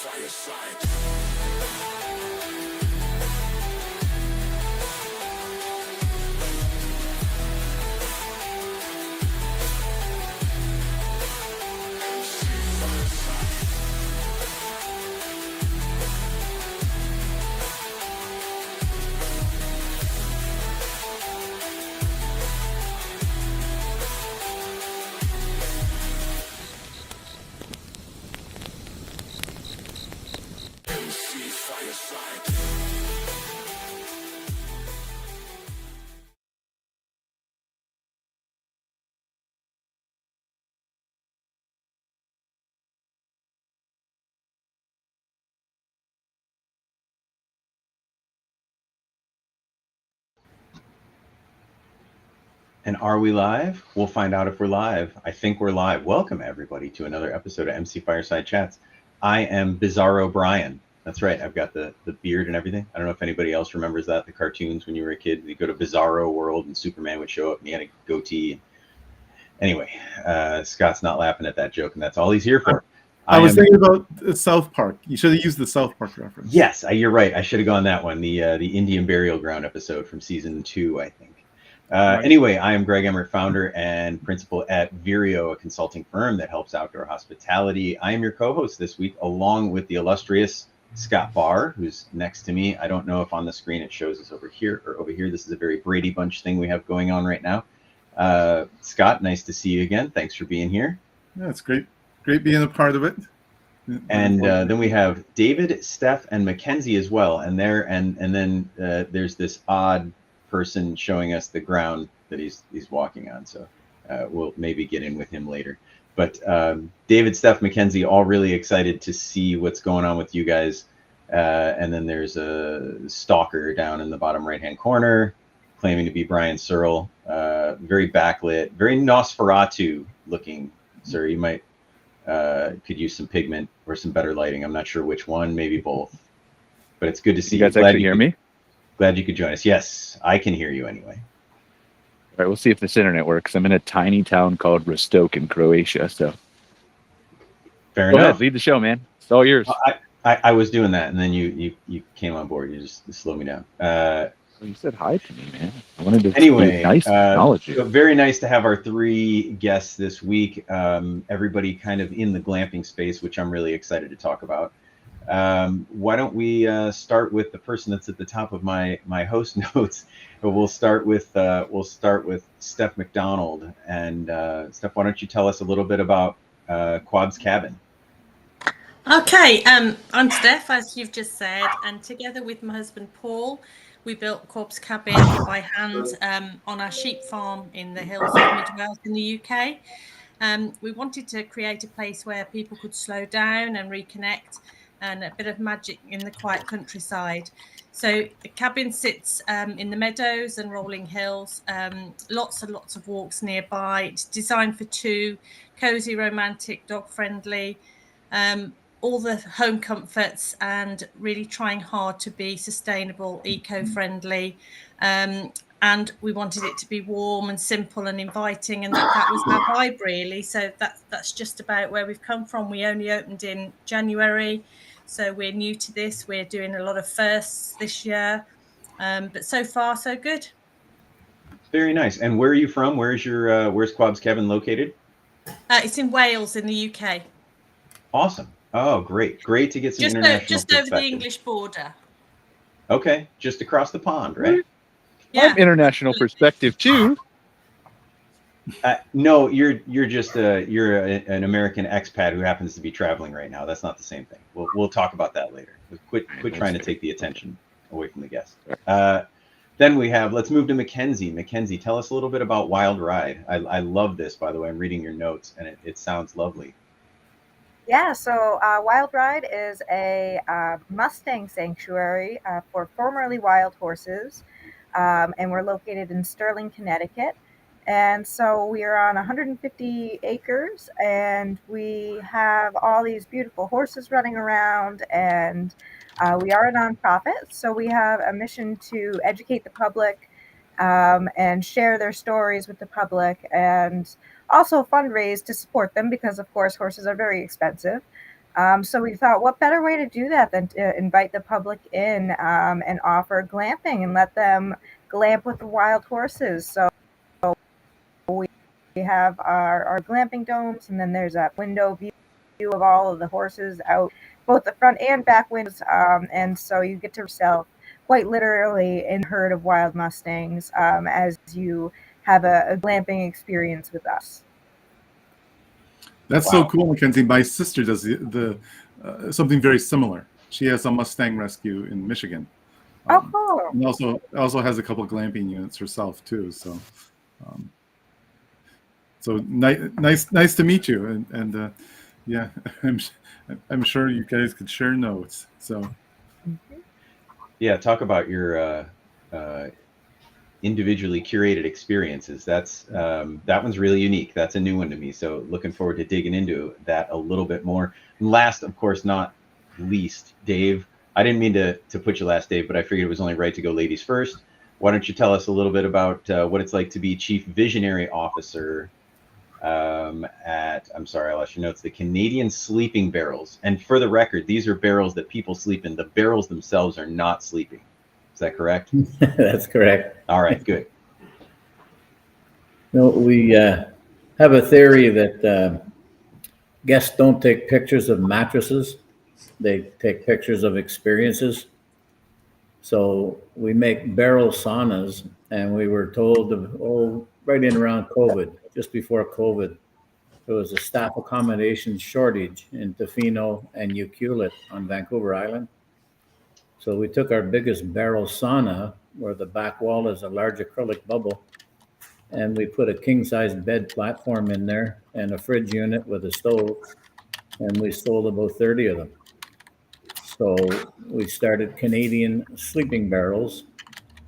Fireside. MC Fireside. And are we live? We'll find out if we're live. I think we're live. Welcome, everybody, to another episode of MC Fireside Chats. I am Bizarro Brian. That's right. I've got the beard and everything. I don't know if anybody else remembers that, the cartoons when you were a kid. You go to Bizarro World and Superman would show up and he had a goatee. Anyway, Scott's not laughing at that joke, and that's all he's here for. I was thinking about South Park. You should have used the South Park reference. Yes, you're right. I should have gone that one, the Indian Burial Ground episode from season 2, I think. Right. Anyway, I am Greg Emmert, founder and principal at Vireo, a consulting firm that helps outdoor hospitality. I am your co-host this week, along with the illustrious Scott Barr, who's next to me. I don't know if on the screen it shows us over here or over here. This is a very Brady Bunch thing we have going on right now. Scott, nice to see you again. Thanks for being here. Yeah, it's great being a part of it. And then we have David, Steph, and MacKenzie as well. And then there's this odd person showing us the ground that he's walking on. So we'll maybe get in with him later. But David, Steph, MacKenzie, all really excited to see what's going on with you guys. And then there's a stalker down in the bottom right-hand corner claiming to be Brian Searl. Very backlit, very Nosferatu looking, sir. You might could use some pigment or some better lighting. I'm not sure which one, maybe both. But it's good to see you. Guys actually hear me? Glad you could join us. Yes, I can hear you anyway. All right, we'll see if this internet works. I'm in a tiny town called Rostok in Croatia, so. Fair Go enough. ahead, lead the show, man. It's all yours. I was doing that, and then you came on board. You just slowed me down. You said hi to me, man. I wanted to anyway, nice acknowledge you. So very nice to have our 3 guests this week. Everybody kind of in the glamping space, which I'm really excited to talk about. Why don't we start with the person that's at the top of my host notes? We'll start with Steph MacDonald. And Steph, why don't you tell us a little bit about Quab's Cabin? Okay, I'm Steph, as you've just said, and together with my husband Paul, we built Quab's Cabin by hand on our sheep farm in the hills of Mid Wales in the UK. We wanted to create a place where people could slow down and reconnect, and a bit of magic in the quiet countryside. So the cabin sits in the meadows and rolling hills, lots and lots of walks nearby. It's designed for 2, cozy, romantic, dog-friendly, all the home comforts, and really trying hard to be sustainable, eco-friendly. And we wanted it to be warm and simple and inviting, and that was our vibe, really. So that's just about where we've come from. We only opened in January, so we're new to this. We're doing a lot of firsts this year, but so far so good. Very nice. And where are you from? Where's Quab's Cabin located? It's in Wales, in the UK. Awesome. Oh, great to get some international just over the English border. Okay, just across the pond, right? Yeah. I have international perspective too. No, you're just an American expat who happens to be traveling right now. That's not the same thing. We'll talk about that later. Quit trying to take the attention away from the guests. Then let's move to MacKenzie. MacKenzie, tell us a little bit about Wild Ride. I love this, by the way. I'm reading your notes, and it sounds lovely. Yeah, so Wild Ride is a Mustang sanctuary for formerly wild horses, and we're located in Sterling, Connecticut. And so we are on 150 acres, and we have all these beautiful horses running around, and we are a nonprofit, so we have a mission to educate the public and share their stories with the public, and also fundraise to support them because, of course, horses are very expensive. So we thought, what better way to do that than to invite the public in and offer glamping and let them glamp with the wild horses. So we have our glamping domes, and then there's a window view of all of the horses out both the front and back windows. And so you get to yourself quite literally in a herd of wild Mustangs as you have a glamping experience with us. That's so cool, MacKenzie. My sister does the something very similar. She has a Mustang rescue in Michigan. Oh, cool. And also has a couple of glamping units herself too. So, nice to meet you. And yeah, I'm sure you guys could share notes. So, Yeah, talk about your individually curated experiences. That's that one's really unique. That's a new one to me. So looking forward to digging into that a little bit more. And last, of course, not least, Dave. I didn't mean to put you last, Dave, but I figured it was only right to go ladies first. Why don't you tell us a little bit about what it's like to be Chief Visionary Officer at, I'm sorry, I lost your notes, the Canadian Sleeping Barrels. And for the record, these are barrels that people sleep in. The barrels themselves are not sleeping. Is that correct? That's correct. All right, good. No, we have a theory that guests don't take pictures of mattresses. They take pictures of experiences. So we make barrel saunas, and we were told, right in around COVID, just before COVID, there was a staff accommodation shortage in Tofino and Ucluelet on Vancouver Island. So we took our biggest barrel sauna, where the back wall is a large acrylic bubble, and we put a king-size bed platform in there and a fridge unit with a stove, and we sold about 30 of them. So we started Canadian Sleeping Barrels,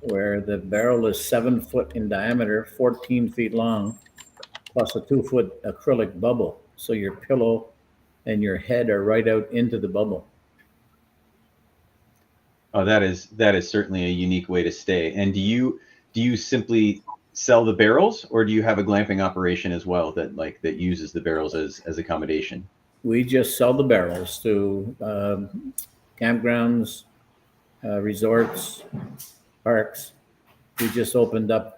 where the barrel is 7 foot in diameter, 14 feet long, plus a 2-foot acrylic bubble. So your pillow and your head are right out into the bubble. Oh, that is certainly a unique way to stay. And do you simply sell the barrels, or do you have a glamping operation as well that uses the barrels as accommodation? We just sell the barrels to campgrounds, resorts, parks. We just opened up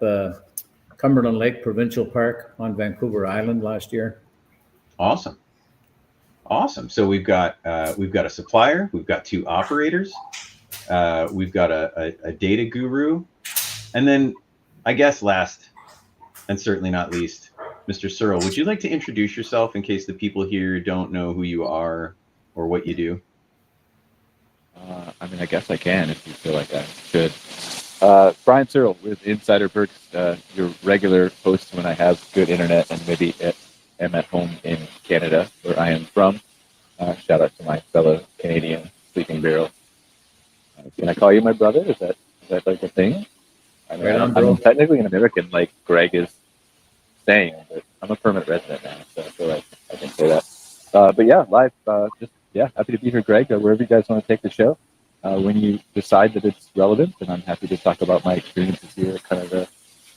Cumberland Lake Provincial Park on Vancouver Island last year. Awesome. So we've got a supplier, we've got 2 operators, we've got a data guru, and then I guess last and certainly not least, Mr. Searl, would you like to introduce yourself in case the people here don't know who you are or what you do? I mean, I guess I can if you feel like I should. Brian Searl with Insider Perks, your regular host when I have good internet and maybe am at home in Canada, where I am from. Shout out to my fellow Canadian Sleeping Barrel. Can I call you my brother? Is that like a thing? I mean, I'm technically an American, like Greg is saying, but I'm a permanent resident now, so I feel like I can say that. But yeah, live, happy to be here, Greg, wherever you guys want to take the show. When you decide that it's relevant, then I'm happy to talk about my experiences here at kind of the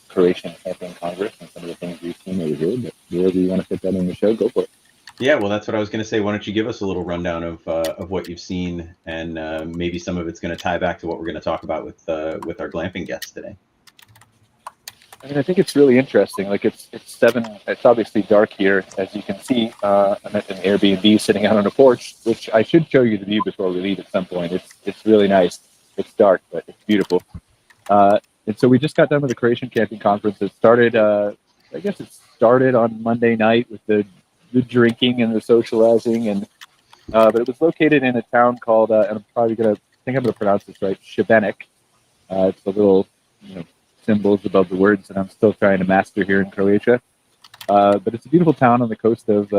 Croatian Camping Congress and some of the things we've seen over here. But wherever you want to fit that in the show, go for it. Yeah, well, that's what I was going to say. Why don't you give us a little rundown of what you've seen, and maybe some of it's going to tie back to what we're going to talk about with our glamping guests today. I mean, I think it's really interesting. Like it's obviously dark here, as you can see. I'm at an Airbnb sitting out on a porch, which I should show you the view before we leave at some point. It's really nice. It's dark, but it's beautiful. And so we just got done with the Croatian Camping Conference. It started, I guess it started on Monday night with the drinking and the socializing, and but it was located in a town called, and I'm going to pronounce this right, Šibenik. It's a little, symbols above the words that I'm still trying to master here in Croatia. But it's a beautiful town on the coast of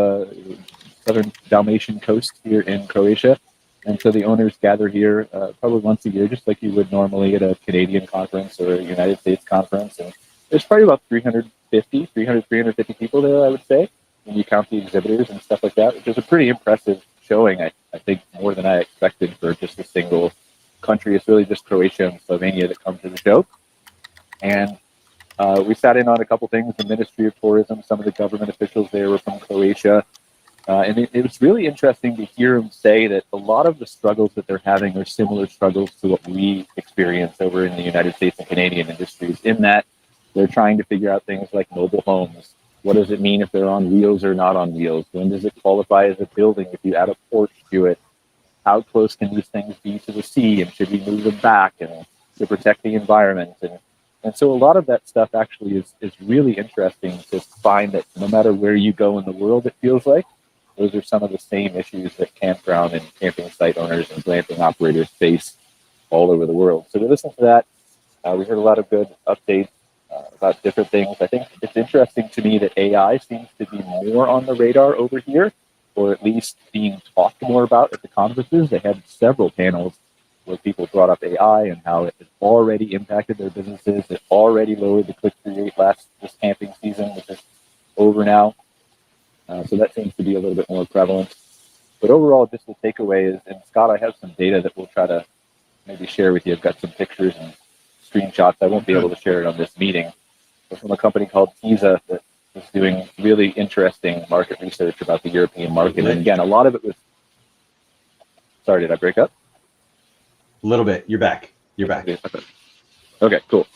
southern Dalmatian coast here in Croatia. And so the owners gather here probably once a year, just like you would normally at a Canadian conference or a United States conference. And there's probably about 350 people there, I would say, when you count the exhibitors and stuff like that, which is a pretty impressive showing, I think, more than I expected for just a single country. It's really just Croatia and Slovenia that come to the show. And we sat in on a couple things, the Ministry of Tourism, some of the government officials there were from Croatia. And it was really interesting to hear him say that a lot of the struggles that they're having are similar struggles to what we experience over in the United States and Canadian industries, in that they're trying to figure out things like mobile homes. What does it mean if they're on wheels or not on wheels? When does it qualify as a building if you add a porch to it? How close can these things be to the sea, and should we move them back and to protect the environment? And so a lot of that stuff actually is really interesting to find that no matter where you go in the world, it feels like those are some of the same issues that campground and camping site owners and glamping operators face all over the world. So we listened to that. We heard a lot of good updates about different things. I think it's interesting to me that AI seems to be more on the radar over here, or at least being talked more about at the conferences. They had several panels where people brought up AI and how it has already impacted their businesses. It already lowered the click-through rate this camping season, which is over now. So that seems to be a little bit more prevalent. But overall, just the takeaway is, and Scott, I have some data that we'll try to maybe share with you. I've got some pictures and screenshots. I won't be able to share it on this meeting. But from a company called TISA that is doing really interesting market research about the European market. And again, a lot of it was... Sorry, did I break up? A little bit. You're back. Okay, cool.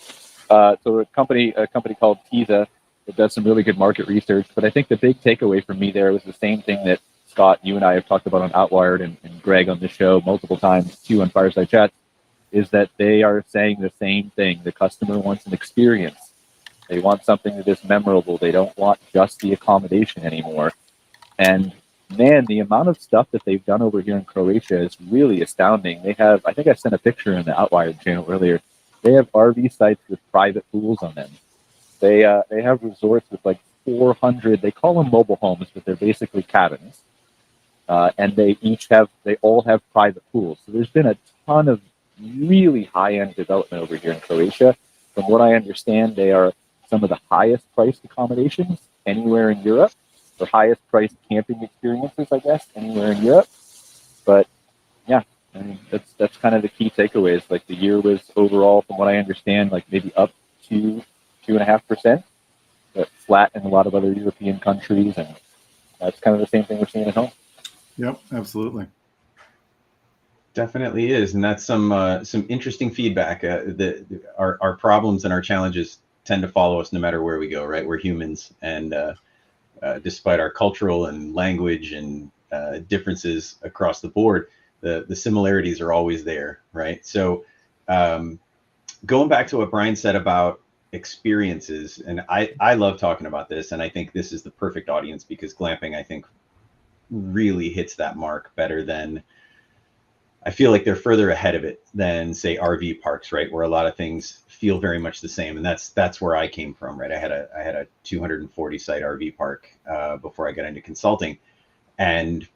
So a company called TISA that does some really good market research. But I think the big takeaway for me there was the same thing that Scott, you and I have talked about on Outwired, and Greg on this show multiple times too on Fireside Chats, is that they are saying the same thing. The customer wants an experience. They want something that is memorable. They don't want just the accommodation anymore. And man, the amount of stuff that they've done over here in Croatia is really astounding. They have, I think I sent a picture in the Outwired channel earlier. They have RV sites with private pools on them. They have resorts with like 400, they call them mobile homes, but they're basically cabins. And they all have private pools. So there's been a ton of really high-end development over here in Croatia. From what I understand, they are some of the highest priced accommodations anywhere in Europe, or highest priced camping experiences, I guess, anywhere in Europe. But yeah, I mean, that's kind of the key takeaways. Like the year was overall, from what I understand, like maybe up to 2.5%, but flat in a lot of other European countries, and that's kind of the same thing we're seeing at home. Yep, absolutely. Definitely is, and that's some interesting feedback. Our problems and our challenges tend to follow us no matter where we go, right? We're humans, and despite our cultural and language and differences across the board, the similarities are always there, right? So going back to what Brian said about experiences, and I love talking about this, and I think this is the perfect audience because glamping, I think, really hits that mark better than, I feel like they're further ahead of it than, say, RV parks, right? Where a lot of things feel very much the same. And that's where I came from, right? I had a 240 site RV park before I got into consulting. And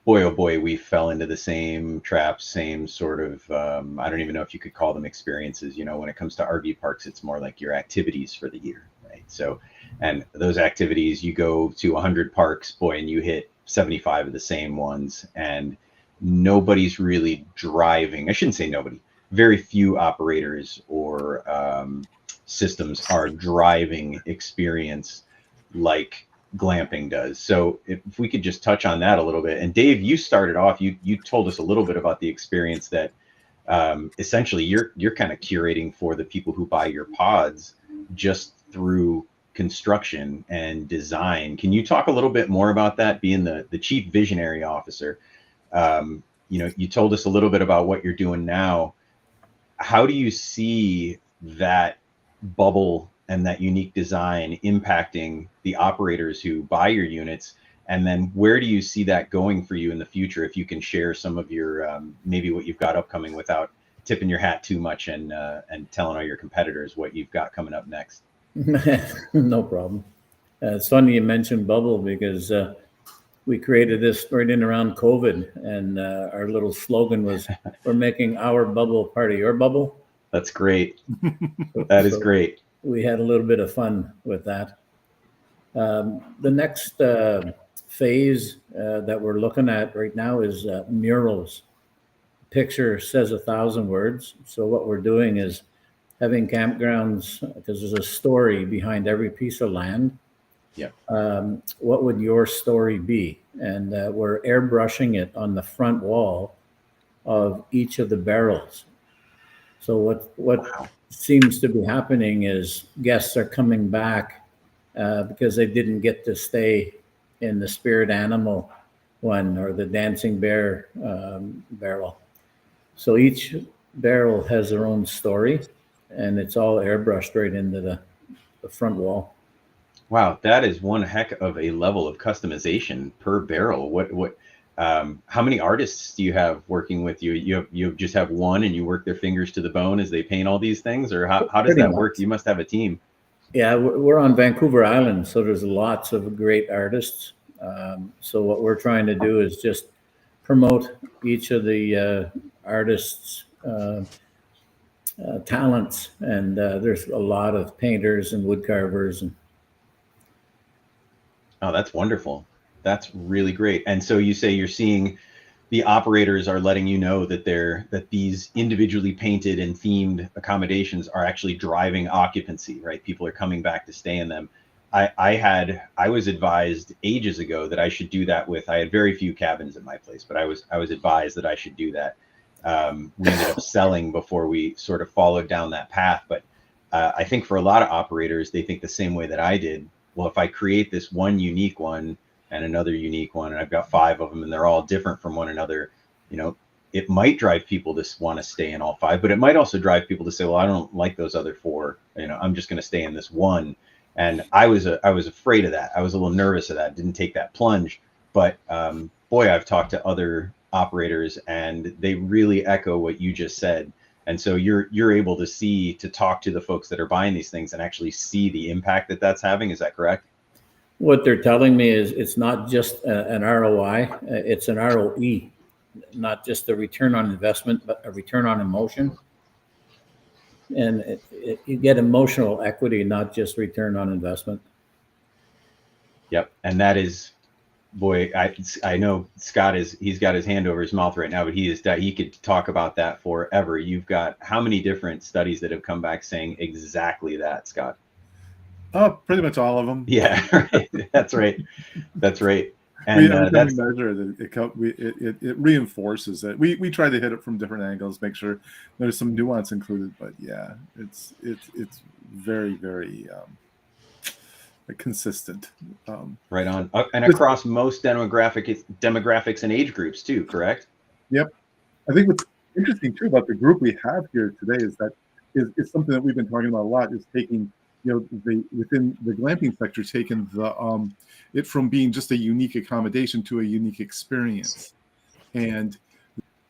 boy, oh boy, we fell into the same traps, same sort of, I don't even know if you could call them experiences. You know, when it comes to RV parks, it's more like your activities for the year, right? So, and those activities, you go to 100 parks, boy, and you hit 75 of the same ones. And nobody's really driving. I shouldn't say nobody. Very few operators or systems are driving experience like glamping does. So if we could just touch on that a little bit. And Dave, you started off, you told us a little bit about the experience that essentially you're kind of curating for the people who buy your pods just through construction and design. Can you talk a little bit more about that, being the chief visionary officer? You know, you told us a little bit about what you're doing now. How do you see that bubble and that unique design impacting the operators who buy your units? And then where do you see that going for you in the future? If you can share some of your, maybe what you've got upcoming without tipping your hat too much and telling all your competitors what you've got coming up next. No problem. It's funny you mentioned bubble because we created this right in around COVID, and our little slogan was, we're making our bubble part of your bubble. That's great. That is great. We had a little bit of fun with that. The next phase that we're looking at right now is murals. Picture says 1,000 words. So what we're doing is having campgrounds, because there's a story behind every piece of land. Yeah. What would your story be? and we're airbrushing it on the front wall of each of the barrels. So what seems to be happening is guests are coming back because they didn't get to stay in the spirit animal one or the dancing bear barrel. So each barrel has their own story, and it's all airbrushed right into the front wall. Wow, that is one heck of a level of customization per barrel. How many artists do you have working with you? You just have one, and you work their fingers to the bone as they paint all these things, or how does that work? You must have a team. Yeah, we're on Vancouver Island, so there's lots of great artists. So what we're trying to do is just promote each of the artists' talents, and there's a lot of painters and wood carvers. Oh, that's wonderful. That's really great. And so you say you're seeing the operators are letting you know that these individually painted and themed accommodations are actually driving occupancy, right? People are coming back to stay in them. I was advised ages ago that I should do that with. I had very few cabins at my place, but I was advised that I should do that. We ended up selling before we sort of followed down that path. But I think for a lot of operators, they think the same way that I did. Well, if I create this one unique one and another unique one, and I've got 5 of them, and they're all different from one another, it might drive people to want to stay in all 5, but it might also drive people to say, well, I don't like those other 4. I'm just going to stay in this one. And I was afraid of that. I was a little nervous of that. Didn't take that plunge. But boy, I've talked to other operators, and they really echo what you just said. And so you're able to talk to the folks that are buying these things and actually see the impact that that's having. Is that correct? What they're telling me is it's not just an ROI, it's an ROE, not just a return on investment, but a return on emotion. And you get emotional equity, not just return on investment. Yep. And that is, boy, I know Scott he's got his hand over his mouth right now, but he could talk about that forever. You've got how many different studies that have come back saying exactly that, Scott? Oh, pretty much all of them. Yeah, right. That's right. And that's measure that it reinforces it. We try to hit it from different angles, make sure there's some nuance included. But yeah, it's very, very consistent. Right on, and across most demographics and age groups too. Correct. Yep. I think what's interesting too about the group we have here today is that is something that we've been talking about a lot. Is taking within the glamping sector, taking it from being just a unique accommodation to a unique experience, and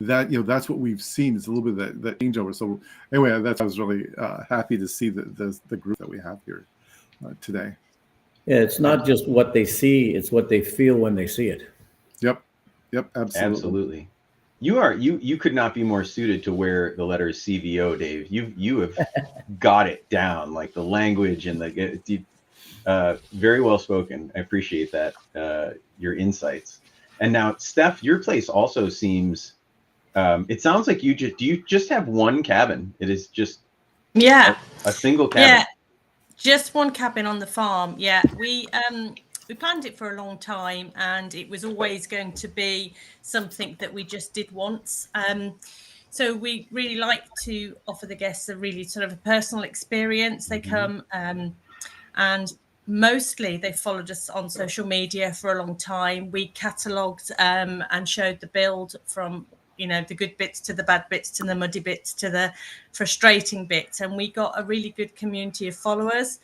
that that's what we've seen is a little bit of that changeover. So anyway, I was really happy to see the group that we have here today. Yeah, it's not just what they see; it's what they feel when they see it. Yep, absolutely. You could not be more suited to wear the letters CVO, Dave. You have got it down, like the language and very well spoken. I appreciate that, your insights. And now, Steph, your place also seems. It sounds like do you just have one cabin? It is just a single cabin. Yeah, just one cabin on the farm. Yeah, we planned it for a long time, and it was always going to be something that we just did once. So we really like to offer the guests a really sort of a personal experience. They come and mostly they followed us on social media for a long time. We catalogued and showed the build from the good bits to the bad bits to the muddy bits to the frustrating bits, and we got a really good community of followers.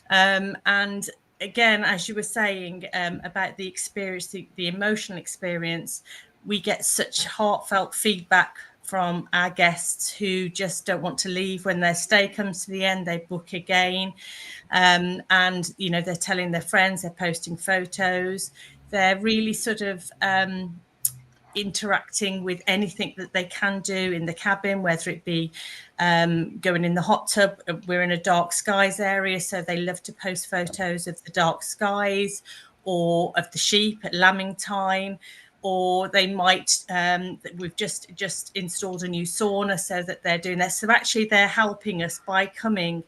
And again, as you were saying about the experience, the emotional experience, we get such heartfelt feedback from our guests who just don't want to leave. When their stay comes to the end, they book again. And, they're telling their friends, they're posting photos. They're really sort of interacting with anything that they can do in the cabin, whether it be going in the hot tub. We're in a dark skies area, so they love to post photos of the dark skies or of the sheep at lambing time, or they might we've just installed a new sauna, so that they're doing that. So actually they're helping us by coming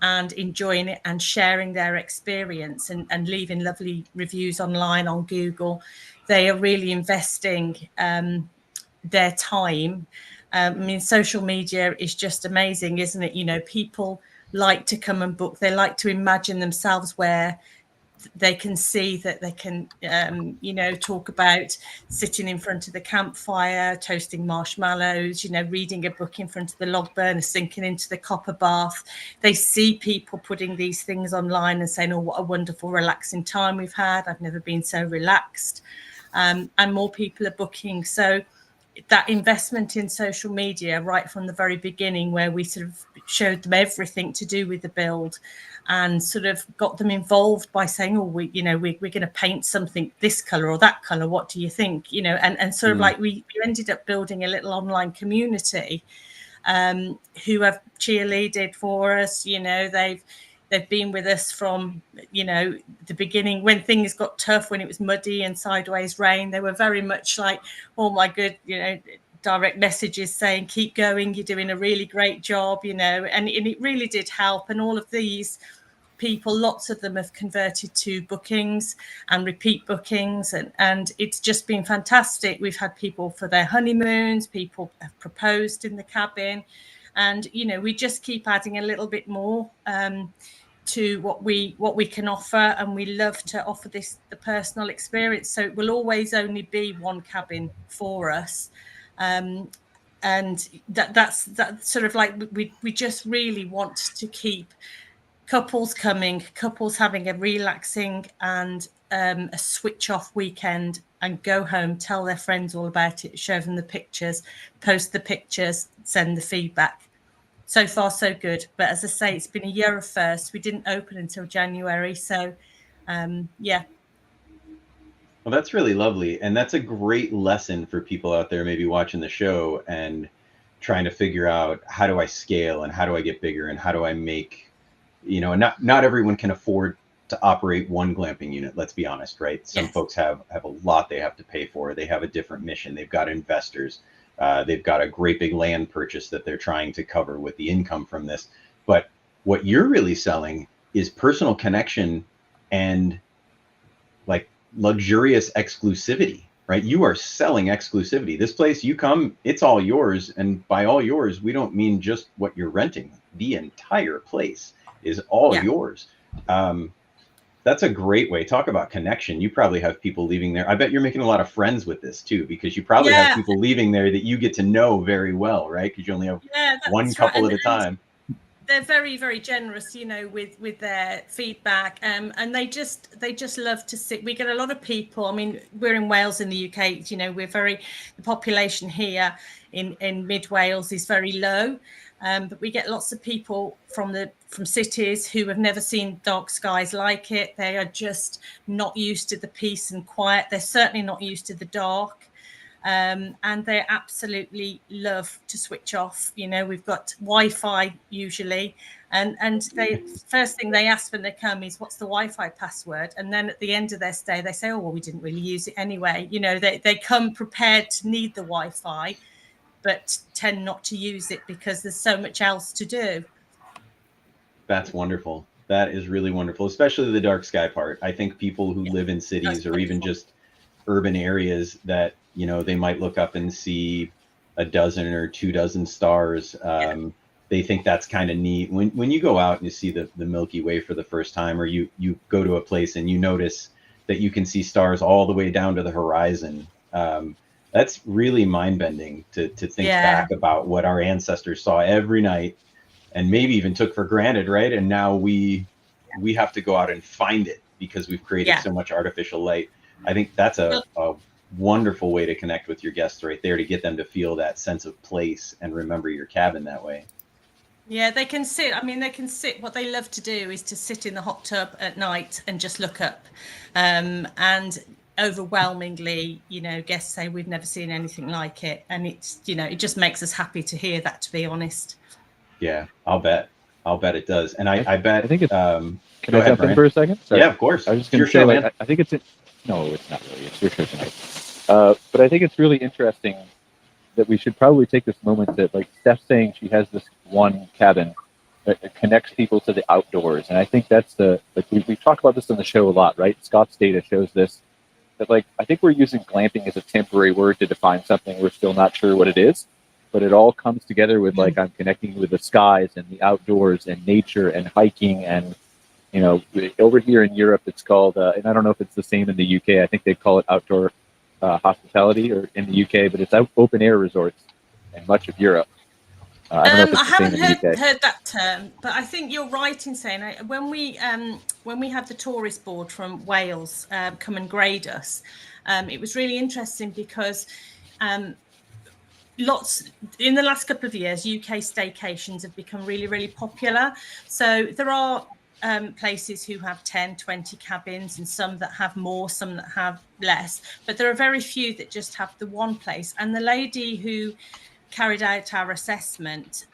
and enjoying it and sharing their experience and leaving lovely reviews online on Google. They are really investing their time. I mean, social media is just amazing, isn't it? You know, people like to come and book. They like to imagine themselves where they can see that they can, you know, talk about sitting in front of the campfire, toasting marshmallows, you know, reading a book in front of the log burner, sinking into the copper bath. They see people putting these things online and saying, oh, what a wonderful, relaxing time we've had. I've never been so relaxed. And more people are booking. So that investment in social media right from the very beginning, where we sort of showed them everything to do with the build and sort of got them involved by saying, oh, we're going to paint something this color or that color. What do you think? You know, and sort of like we ended up building a little online community who have cheerleaded for us. You know, they've been with us from, you know, the beginning when things got tough, when it was muddy and sideways rain. They were very much like, oh my good, you know, direct messages saying, keep going, you're doing a really great job, you know, and it really did help. And all of these people, lots of them have converted to bookings and repeat bookings, and it's just been fantastic. We've had people for their honeymoons, people have proposed in the cabin, and, you know, we just keep adding a little bit more to what we can offer, and we love to offer the personal experience. So it will always only be one cabin for us, and that's sort of like we just really want to keep couples coming, couples having a relaxing and a switch off weekend, and go home, tell their friends all about it, show them the pictures, post the pictures, send the feedback. So far, so good. But as I say, it's been a year of firsts. We didn't open until January. So, yeah. Well, that's really lovely. And that's a great lesson for people out there maybe watching the show and trying to figure out, how do I scale and how do I get bigger and how do I make, you know, and not everyone can afford to operate one glamping unit. Let's be honest, right? Some folks have a lot they have to pay for. They have a different mission. They've got investors. They've got a great big land purchase that they're trying to cover with the income from this. But what you're really selling is personal connection and like luxurious exclusivity, right? You are selling exclusivity. This place, you come, it's all yours. And by all yours, we don't mean just what you're renting. The entire place is all yours. That's a great way. Talk about connection. You probably have people leaving there. I bet you're making a lot of friends with this too, because you probably have people leaving there that you get to know very well, right? Because you only have one couple at a time. They're very, very generous, you know, with their feedback, and they just love to sit. We get a lot of people. I mean, we're in Wales in the UK. You know, the population here in mid Wales is very low. But we get lots of people from cities who have never seen dark skies like it. They are just not used to the peace and quiet. They're certainly not used to the dark. And they absolutely love to switch off. You know, we've got Wi-Fi usually. And they first thing they ask when they come is, what's the Wi-Fi password? And then at the end of their stay, they say, oh, well, we didn't really use it anyway. You know, they come prepared to need the Wi-Fi, but tend not to use it because there's so much else to do. That's wonderful. That is really wonderful, especially the dark sky part. I think people who live in cities or even just urban areas that, you know, they might look up and see a dozen or 24 stars. They think that's kind of neat. When you go out and you see the Milky Way for the first time, or you go to a place and you notice that you can see stars all the way down to the horizon, that's really mind-bending to think back about what our ancestors saw every night and maybe even took for granted, right? And now we have to go out and find it because we've created so much artificial light. I think that's a wonderful way to connect with your guests right there, to get them to feel that sense of place and remember your cabin that way. Yeah, they can sit. I mean, they can sit. What they love to do is to sit in the hot tub at night and just look up. And overwhelmingly, you know, guests say we've never seen anything like it, and it's, you know, it just makes us happy to hear that, to be honest. Yeah, I'll bet it does. And I bet I think it's can I jump in for a second? Sorry. Yeah, of course. I was just going to say, like, I think it's no, it's not really, it's your show tonight, but I think it's really interesting that we should probably take this moment that, like Steph's saying, she has this one cabin that connects people to the outdoors. And I think that's we've talked about this on the show a lot, right? Scott's data shows this, that like, I think we're using glamping as a temporary word to define something we're still not sure what it is, but it all comes together with like, I'm connecting with the skies and the outdoors and nature and hiking. And, you know, over here in Europe, it's called, and I don't know if it's the same in the UK, I think they call it outdoor hospitality or in the UK, but it's open air resorts in much of Europe. I don't know if it's I the same haven't in the UK. heard that term, but I think you're right in saying when we had the tourist board from Wales come and grade us, it was really interesting because lots in the last couple of years, UK staycations have become really, really popular. So there are places who have 10, 20 cabins, and some that have more, some that have less, but there are very few that just have the one place. And the lady who carried out our assessment,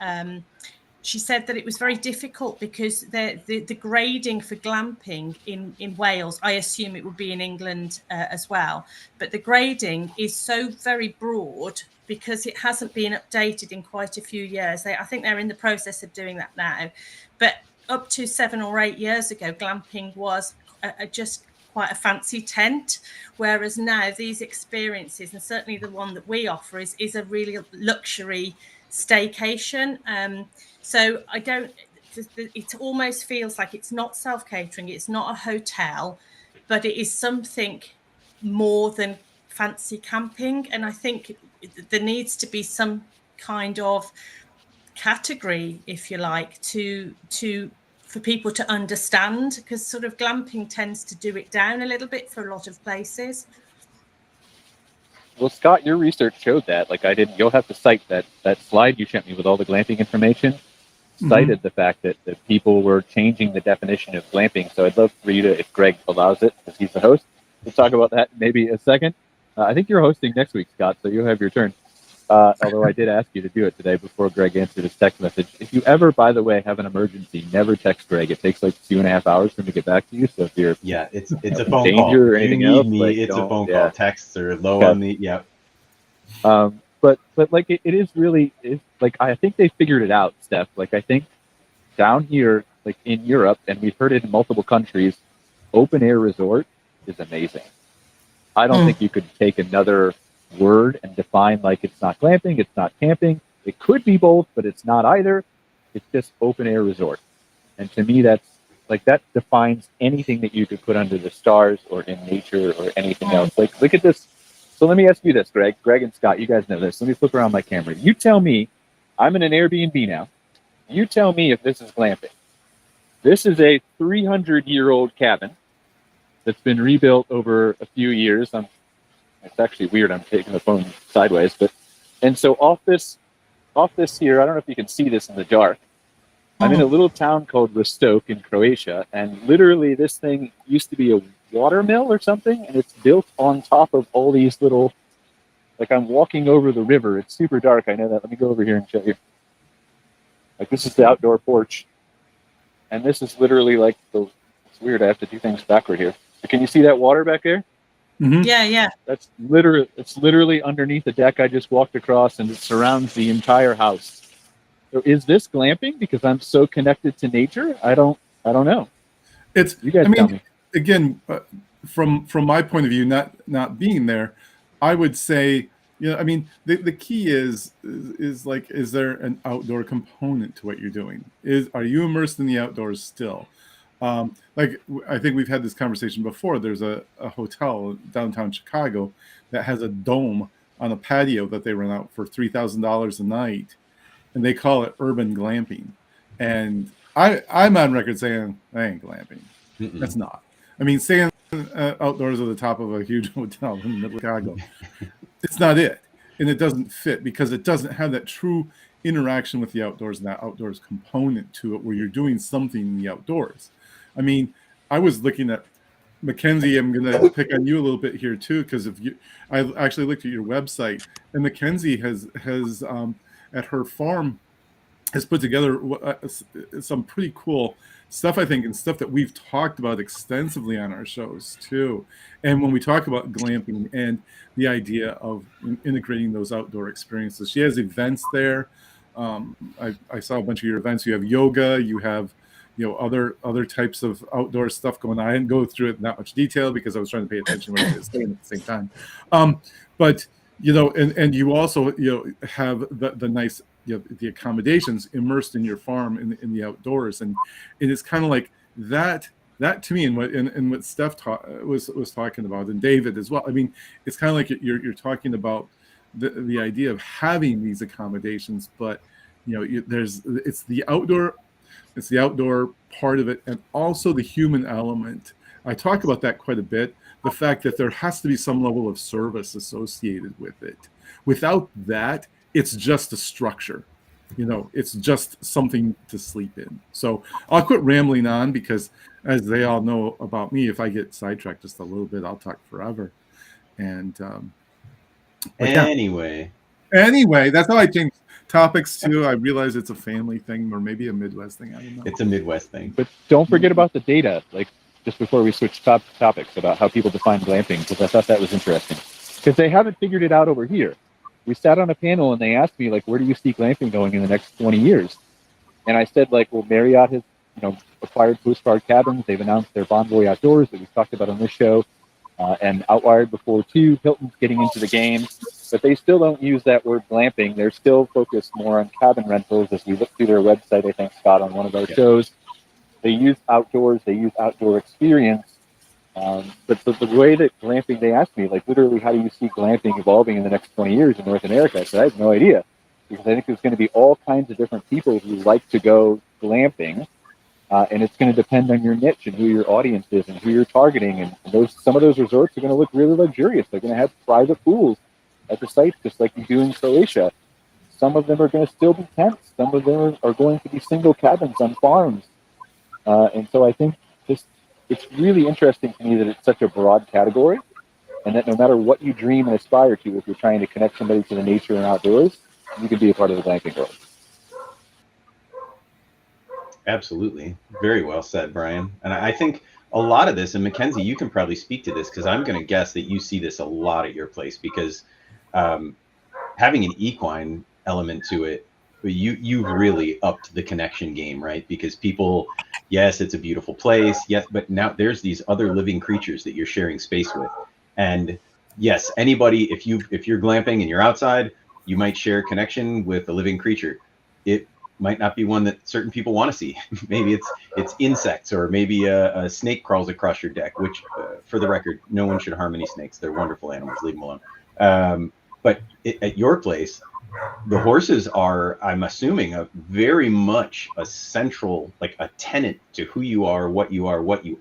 she said that it was very difficult because the grading for glamping in Wales, I assume it would be in England as well, but the grading is so very broad because it hasn't been updated in quite a few years. I think they're in the process of doing that now, but up to 7 or 8 years ago, glamping was just quite a fancy tent, whereas now these experiences, and certainly the one that we offer, is a really luxury staycation. So it almost feels like it's not self-catering, it's not a hotel, but it is something more than fancy camping. And I think there needs to be some kind of category, if you like, for people to understand, because sort of glamping tends to do it down a little bit for a lot of places. Well, Scott, your research showed that. Like, you'll have to cite that slide you sent me with all the glamping information, cited the fact that people were changing the definition of glamping. So I'd love for you to, if Greg allows it, because he's the host, we'll talk about that in maybe a second. I think you're hosting next week, Scott, so you'll have your turn. Although I did ask you to do it today before Greg answered his text message. If you ever, by the way, have an emergency, never text Greg. It takes like 2.5 hours for him to get back to you. So if you're it's a phone danger call. or anything else, Me, like, it's a phone yeah. call. Texts are low on the But like it is really, like, I think they figured it out, Steph. Like, I think down here, like in Europe, and we've heard it in multiple countries, open air resort is amazing. I don't think you could take another word and define, like, it's not glamping, it's not camping. It could be both, but it's not either. It's just open air resort. And to me, that defines anything that you could put under the stars or in nature or anything else. Like, look at this. So let me ask you this, Greg and Scott, you guys know this. Let me flip around my camera. You tell me, I'm in an Airbnb now. You tell me if this is glamping. This is a 300-year-old cabin that's been rebuilt over a few years. It's actually weird. I'm taking the phone sideways, and so off this here, I don't know if you can see this in the dark. I'm in a little town called Ristok in Croatia, and literally this thing used to be a water mill or something, and it's built on top of all these little, like, I'm walking over the river. It's super dark. I know that. Let me go over here and show you. Like, this is the outdoor porch, and this is literally like it's weird. I have to do things backward here. But can you see that water back there? Mm-hmm. Yeah. It's literally underneath the deck I just walked across, and it surrounds the entire house. So is this glamping because I'm so connected to nature? I don't know. You guys tell me. Again, from my point of view, not being there, I would say, the key is like, is there an outdoor component to what you're doing? Are you immersed in the outdoors still? Like, I think we've had this conversation before. There's a hotel downtown Chicago that has a dome on a patio that they rent out for $3,000 a night, and they call it urban glamping. And I'm on record saying, I ain't glamping. That's not. I mean, staying outdoors at the top of a huge hotel in the middle of Chicago, it's not it. And it doesn't fit because it doesn't have that true interaction with the outdoors and that outdoors component to it where you're doing something in the outdoors. I mean, I was looking at MacKenzie. I'm going to pick on you a little bit here too, because I actually looked at your website, and MacKenzie has at her farm has put together some pretty cool stuff, I think, and stuff that we've talked about extensively on our shows too. And when we talk about glamping and the idea of integrating those outdoor experiences, she has events there. I saw a bunch of your events. You have yoga, you have, other types of outdoor stuff going on. I didn't go through it in that much detail because I was trying to pay attention to what I was saying at the same time. But and you also have the nice the accommodations immersed in your farm in the outdoors, and it's kind of like that to me, and what Steph was talking about, and David as well. I mean, it's kind of like you're talking about the idea of having these accommodations, but it's the outdoor part of it, and also the human element. I talk about that quite a bit. The fact that there has to be some level of service associated with it. Without that, it's just a structure. It's just something to sleep in. So I'll quit rambling on, because as they all know about me, if I get sidetracked just a little bit, I'll talk forever. And anyway, that's how I change topics too. I realize it's a family thing, or maybe a Midwest thing. I don't know. It's a Midwest thing. But don't forget about the data, like just before we switch topics, about how people define glamping, because I thought that was interesting. Because they haven't figured it out over here. We sat on a panel and they asked me, like, where do you see glamping going in the next 20 years? And I said, like, well, Marriott has, acquired postcard cabins. They've announced their Bonvoy Outdoors that we've talked about on this show, and Outwired before too. Hilton's getting into the game, but they still don't use that word glamping. They're still focused more on cabin rentals. As we look through their website, I think, Scott, on one of our shows, they use outdoors, they use outdoor experience. But the way that glamping, they asked me, like, literally, how do you see glamping evolving in the next 20 years in North America? I said, I have no idea, because I think there's going to be all kinds of different people who like to go glamping, and it's going to depend on your niche and who your audience is and who you're targeting. And some of those resorts are going to look really luxurious. They're going to have private pools at the sites, just like you do in Croatia. Some of them are going to still be tents. Some of them are going to be single cabins on farms. And so I think it's really interesting to me that it's such a broad category, and that no matter what you dream and aspire to, if you're trying to connect somebody to the nature and outdoors, you can be a part of the glamping world. Absolutely. Very well said, Brian. And I think a lot of this, and MacKenzie, you can probably speak to this, because I'm going to guess that you see this a lot at your place, because having an equine element to it, you've really upped the connection game, right? Because people, yes, it's a beautiful place, yes, but now there's these other living creatures that you're sharing space with. And yes, anybody, if you're glamping and you're outside, you might share connection with a living creature. It might not be one that certain people want to see. Maybe it's insects, or maybe a snake crawls across your deck, which for the record, no one should harm any snakes. They're wonderful animals, leave them alone. But at your place, the horses are, I'm assuming, very much a central, like a tenet to who you are, what you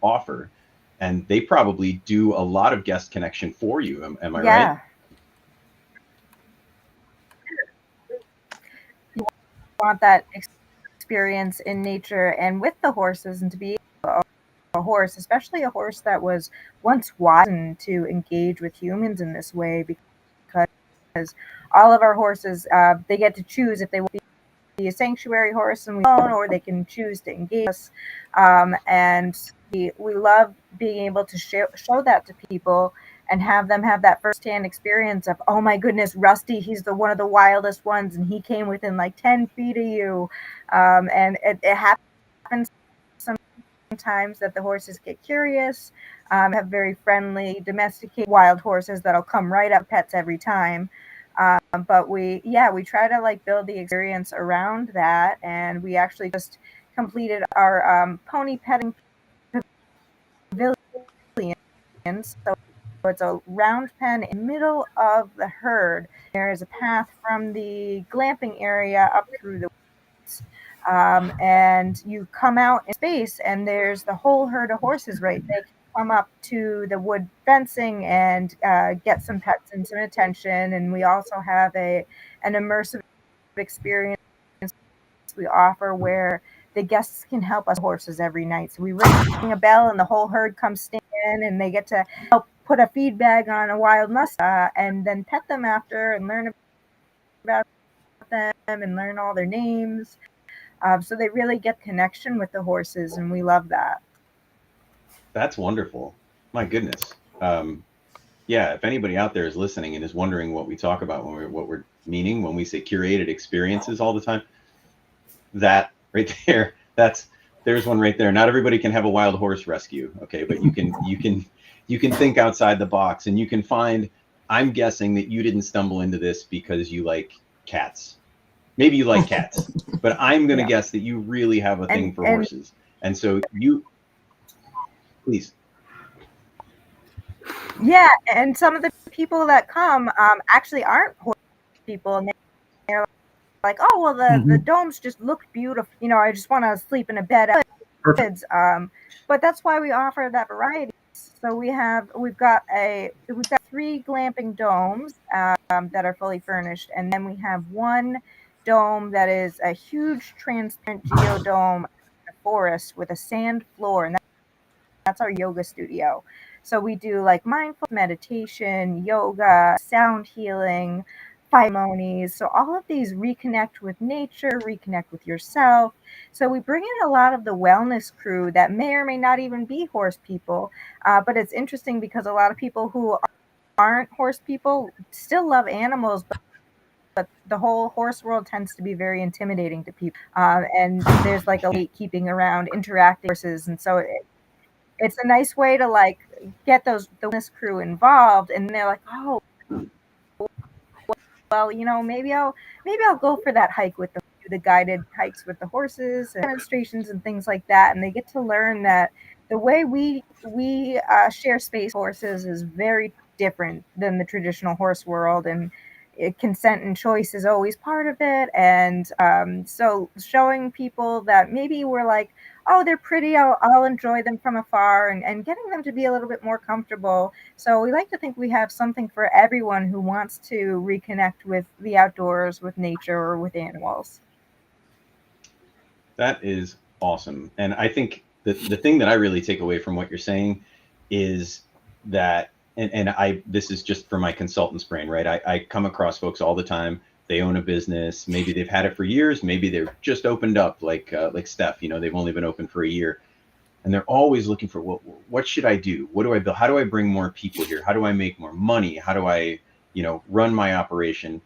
offer. And they probably do a lot of guest connection for you. Am I right? You want that experience in nature and with the horses, and to be a horse, especially a horse that was once wild, to engage with humans in this way, because all of our horses, they get to choose if they want to be a sanctuary horse and we own, or they can choose to engage us. And we love being able to show that to people and have them have that firsthand experience of, oh my goodness, Rusty, he's one of the wildest ones, and he came within like 10 feet of you. And it happens sometimes that the horses get curious, have very friendly, domesticated wild horses that'll come right up pets every time. But we try to like build the experience around that, and we actually just completed our pony petting pavilion. So it's a round pen in the middle of the herd. There is a path from the glamping area up through the woods, and you come out in space, and there's the whole herd of horses right there. Come up to the wood fencing and get some pets and some attention. And we also have an immersive experience we offer where the guests can help us horses every night. So we ring a bell and the whole herd comes stand in, and they get to help put a feed bag on a wild mustang and then pet them after and learn about them and learn all their names. So they really get connection with the horses, and we love that. That's wonderful. My goodness. yeah, if anybody out there is listening and is wondering what we talk about what we're meaning when we say curated experiences all the time, that right there, there's one right there. Not everybody can have a wild horse rescue, okay, but you can think outside the box, and you can find. I'm guessing that you didn't stumble into this because you like cats. Maybe you like cats, but I'm going to guess that you really have a thing for horses, and so please. Yeah, and some of the people that come actually aren't horse people, and they're like, oh, well, the domes just look beautiful. You know, I just want to sleep in a bed. Perfect. But that's why we offer that variety. So we've got 3 glamping domes that are fully furnished, and then we have one dome that is a huge transparent geodome in the forest with a sand floor, and that's our yoga studio. So we do like mindful meditation, yoga, sound healing, ceremonies. So all of these reconnect with nature, reconnect with yourself. So we bring in a lot of the wellness crew that may or may not even be horse people. But it's interesting because a lot of people who aren't horse people still love animals, but the whole horse world tends to be very intimidating to people. And there's like a gatekeeping around interacting with horses. And so it's a nice way to like get the wellness crew involved, and they're like, oh, well, you know, maybe I'll go for that hike with the guided hikes with the horses and demonstrations and things like that, and they get to learn that the way we share space with horses is very different than the traditional horse world, and consent and choice is always part of it. And so showing people that maybe we're like, oh, they're pretty, I'll enjoy them from afar, and getting them to be a little bit more comfortable. So we like to think we have something for everyone who wants to reconnect with the outdoors, with nature, or with animals. That is awesome. And I think the thing that I really take away from what you're saying is that, and this is just for my consultant's brain, right? I come across folks all the time. They own a business. Maybe they've had it for years. Maybe they're just opened up, like Steph. You know, they've only been open for a year, and they're always looking for what should I do? What do I build? How do I bring more people here? How do I make more money? How do I, run my operation?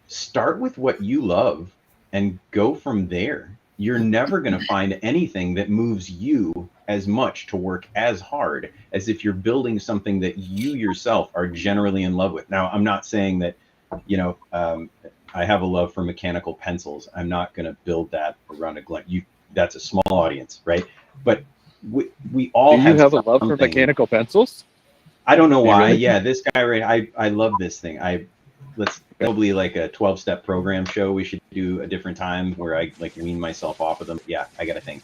Start with what you love and go from there. You're never going to find anything that moves you as much to work as hard as if you're building something that you yourself are generally in love with. Now, I'm not saying that. I have a love for mechanical pencils. I'm not going to build that around a glen. That's a small audience, right? But we all have a love for mechanical pencils. I don't know why. Really? Yeah, this guy, right? I love this thing. Let's probably like a 12-step program show. We should do a different time where I like wean myself off of them. Yeah, I got to think.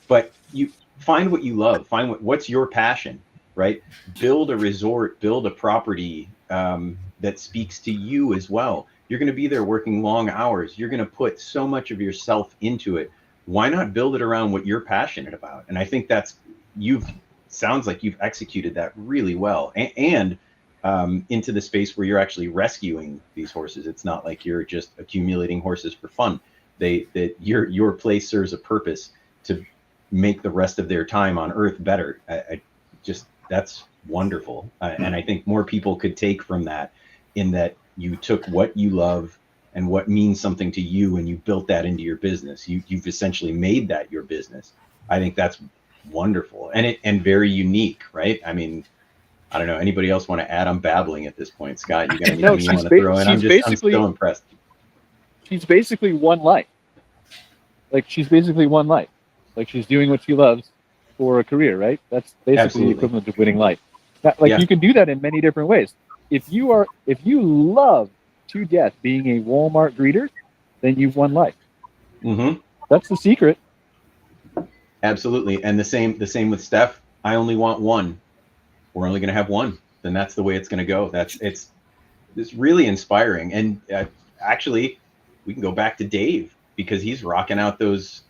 But you find what you love. Find what's your passion, right? Build a resort, build a property that speaks to you as well. You're going to be there working long hours. You're going to put so much of yourself into it. Why not build it around what you're passionate about? And I think sounds like you've executed that really well, and into the space where you're actually rescuing these horses. It's not like you're just accumulating horses for fun. Your place serves a purpose to make the rest of their time on Earth better. That's wonderful. And I think more people could take from that, in that you took what you love and what means something to you, and you built that into your business. You've essentially made that your business. I think that's wonderful and very unique, right? I mean, I don't know. Anybody else want to add? I'm babbling at this point. Scott, you got anything you want to throw in? I'm so impressed. She's basically one life. She's doing what she loves for a career, right? That's basically the equivalent of winning life. You can do that in many different ways. If you love to death being a Walmart greeter, then you've won life. Mm-hmm. That's the secret. Absolutely. And the same with Steph. I only want one. We're only going to have one. Then that's the way it's going to go. It's really inspiring. And actually, we can go back to Dave, because he's rocking out those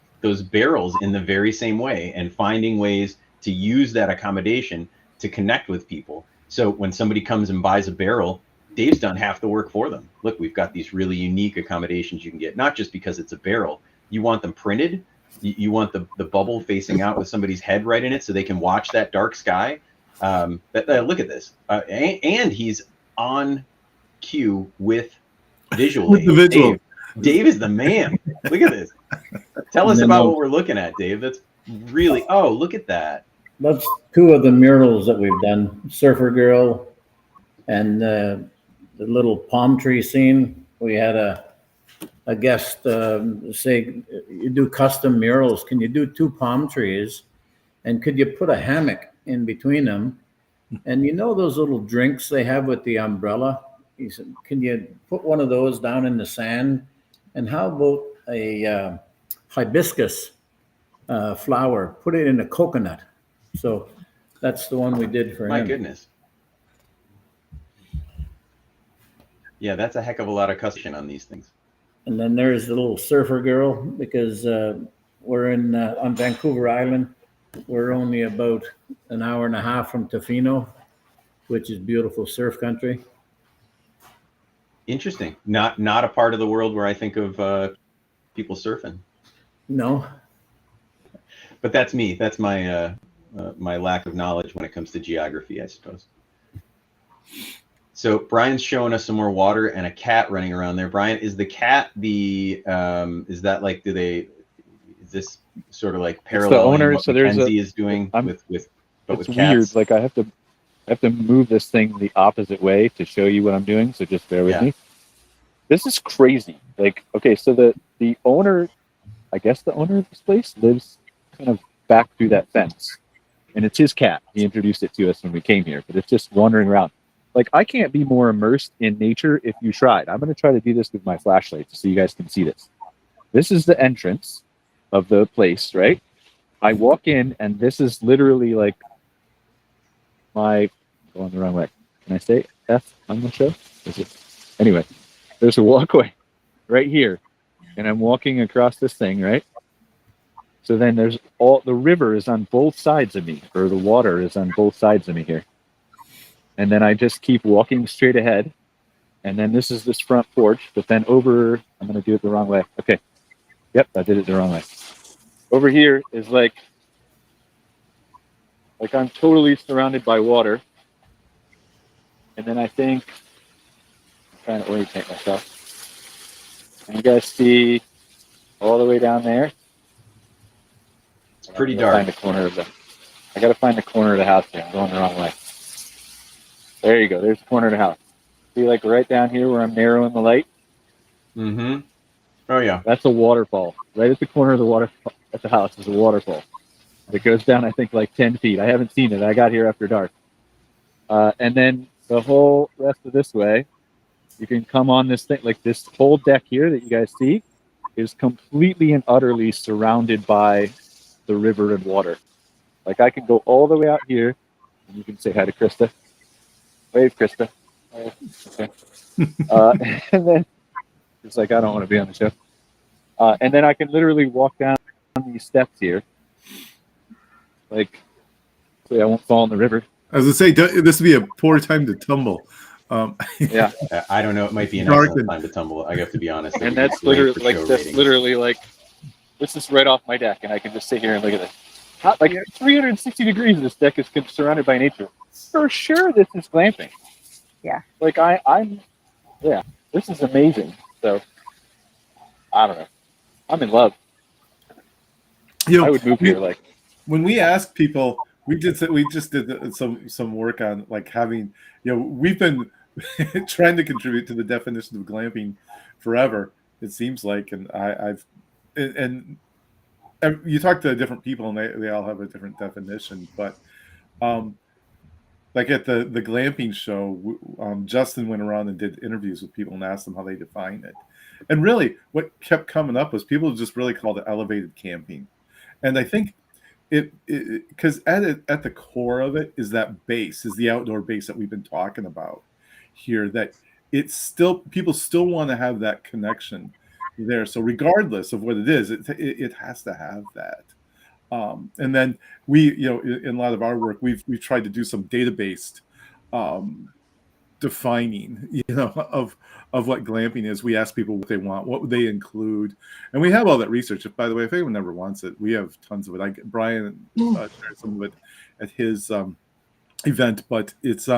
barrels in the very same way, and finding ways to use that accommodation to connect with people. So when somebody comes and buys a barrel, Dave's done half the work for them. Look, we've got these really unique accommodations you can get, not just because it's a barrel. You want them printed. You want the bubble facing out with somebody's head right in it so they can watch that dark sky. Look at this, and he's on cue with visual With the aids. visual. Dave is the man. Look at this. Tell us about what we're looking at, Dave. That's really. Oh, look at that. That's two of the murals that we've done, Surfer Girl and the little palm tree scene. We had a guest say, you do custom murals. Can you do two palm trees? And could you put a hammock in between them? And you know those little drinks they have with the umbrella? He said, can you put one of those down in the sand? And how about a hibiscus flower? Put it in a coconut. So that's the one we did for him. My goodness. Yeah, that's a heck of a lot of custom on these things. And then there's the little surfer girl, because we're on Vancouver Island. We're only about an hour and a half from Tofino, which is beautiful surf country. Interesting. Not a part of the world where I think of people surfing. No. But that's me. That's my my lack of knowledge when it comes to geography, I suppose. So Brian's showing us some more water and a cat running around there. Brian, is the cat is that like, is this sort of like parallel the owner, what so there's MacKenzie is doing with it's with cats? weird. Like I have to move this thing the opposite way to show you what I'm doing. So just bear with me. This is crazy. Like, okay, so the owner, I guess the owner of this place lives kind of back through that fence, and it's his cat. He introduced it to us when we came here, but it's just wandering around. Like, I can't be more immersed in nature if you tried. I'm going to try to do this with my flashlight so you guys can see this. This is the entrance of the place, right? I walk in, and this is literally like going the wrong way. Can I say F on the show? Anyway, there's a walkway right here, and I'm walking across this thing, right? So then there's the river is on both sides of me, or the water is on both sides of me here. And then I just keep walking straight ahead. And then this is this front porch, but then I'm going to do it the wrong way. Okay. Yep, I did it the wrong way. Over here is like I'm totally surrounded by water. And then I think, I'm trying to orientate myself. And you guys see all the way down there? It's pretty dark. I got to find the corner of the house here. I'm going the wrong way. There you go. There's the corner of the house. See, like right down here where I'm narrowing the light? Mm-hmm. Oh, yeah. That's a waterfall. Right at the corner of the waterfall at the house is a waterfall. It goes down, I think, like 10 feet. I haven't seen it. I got here after dark. And then the whole rest of this way, you can come on this thing. Like this whole deck here that you guys see is completely and utterly surrounded by the river and water. Like I can go all the way out here, and you can say hi to Krista. Wave, Krista. Okay. And then it's like, I don't want to be on the show. And then I can literally walk down these steps here. Like, so I won't fall in the river. As I say, this would be a poor time to tumble. Yeah. I don't know. It might be an excellent time to tumble. I have to be honest. And that's literally like, this is right off my deck, and I can just sit here and look at this. Like 360 degrees, this deck is surrounded by nature. For sure, this is glamping. Yeah. Like this is amazing. So, I don't know. I'm in love. I would move here. Like when we ask people, we just did some work on like having, we've been trying to contribute to the definition of glamping forever. It seems like, and and you talk to different people and they all have a different definition, but like at the glamping show, Justin went around and did interviews with people and asked them how they define it. And really what kept coming up was people just really called it elevated camping. And I think because at the core of it is that base, is the outdoor base that we've been talking about here, that it's still, people still want to have that connection there. So regardless of what it is, it has to have that. And then we, in a lot of our work, we've tried to do some data-based defining, of what glamping is. We ask people what they want, what would they include, and we have all that research. By the way, if anyone ever wants it, we have tons of it. Brian shared some of it at his event, but it's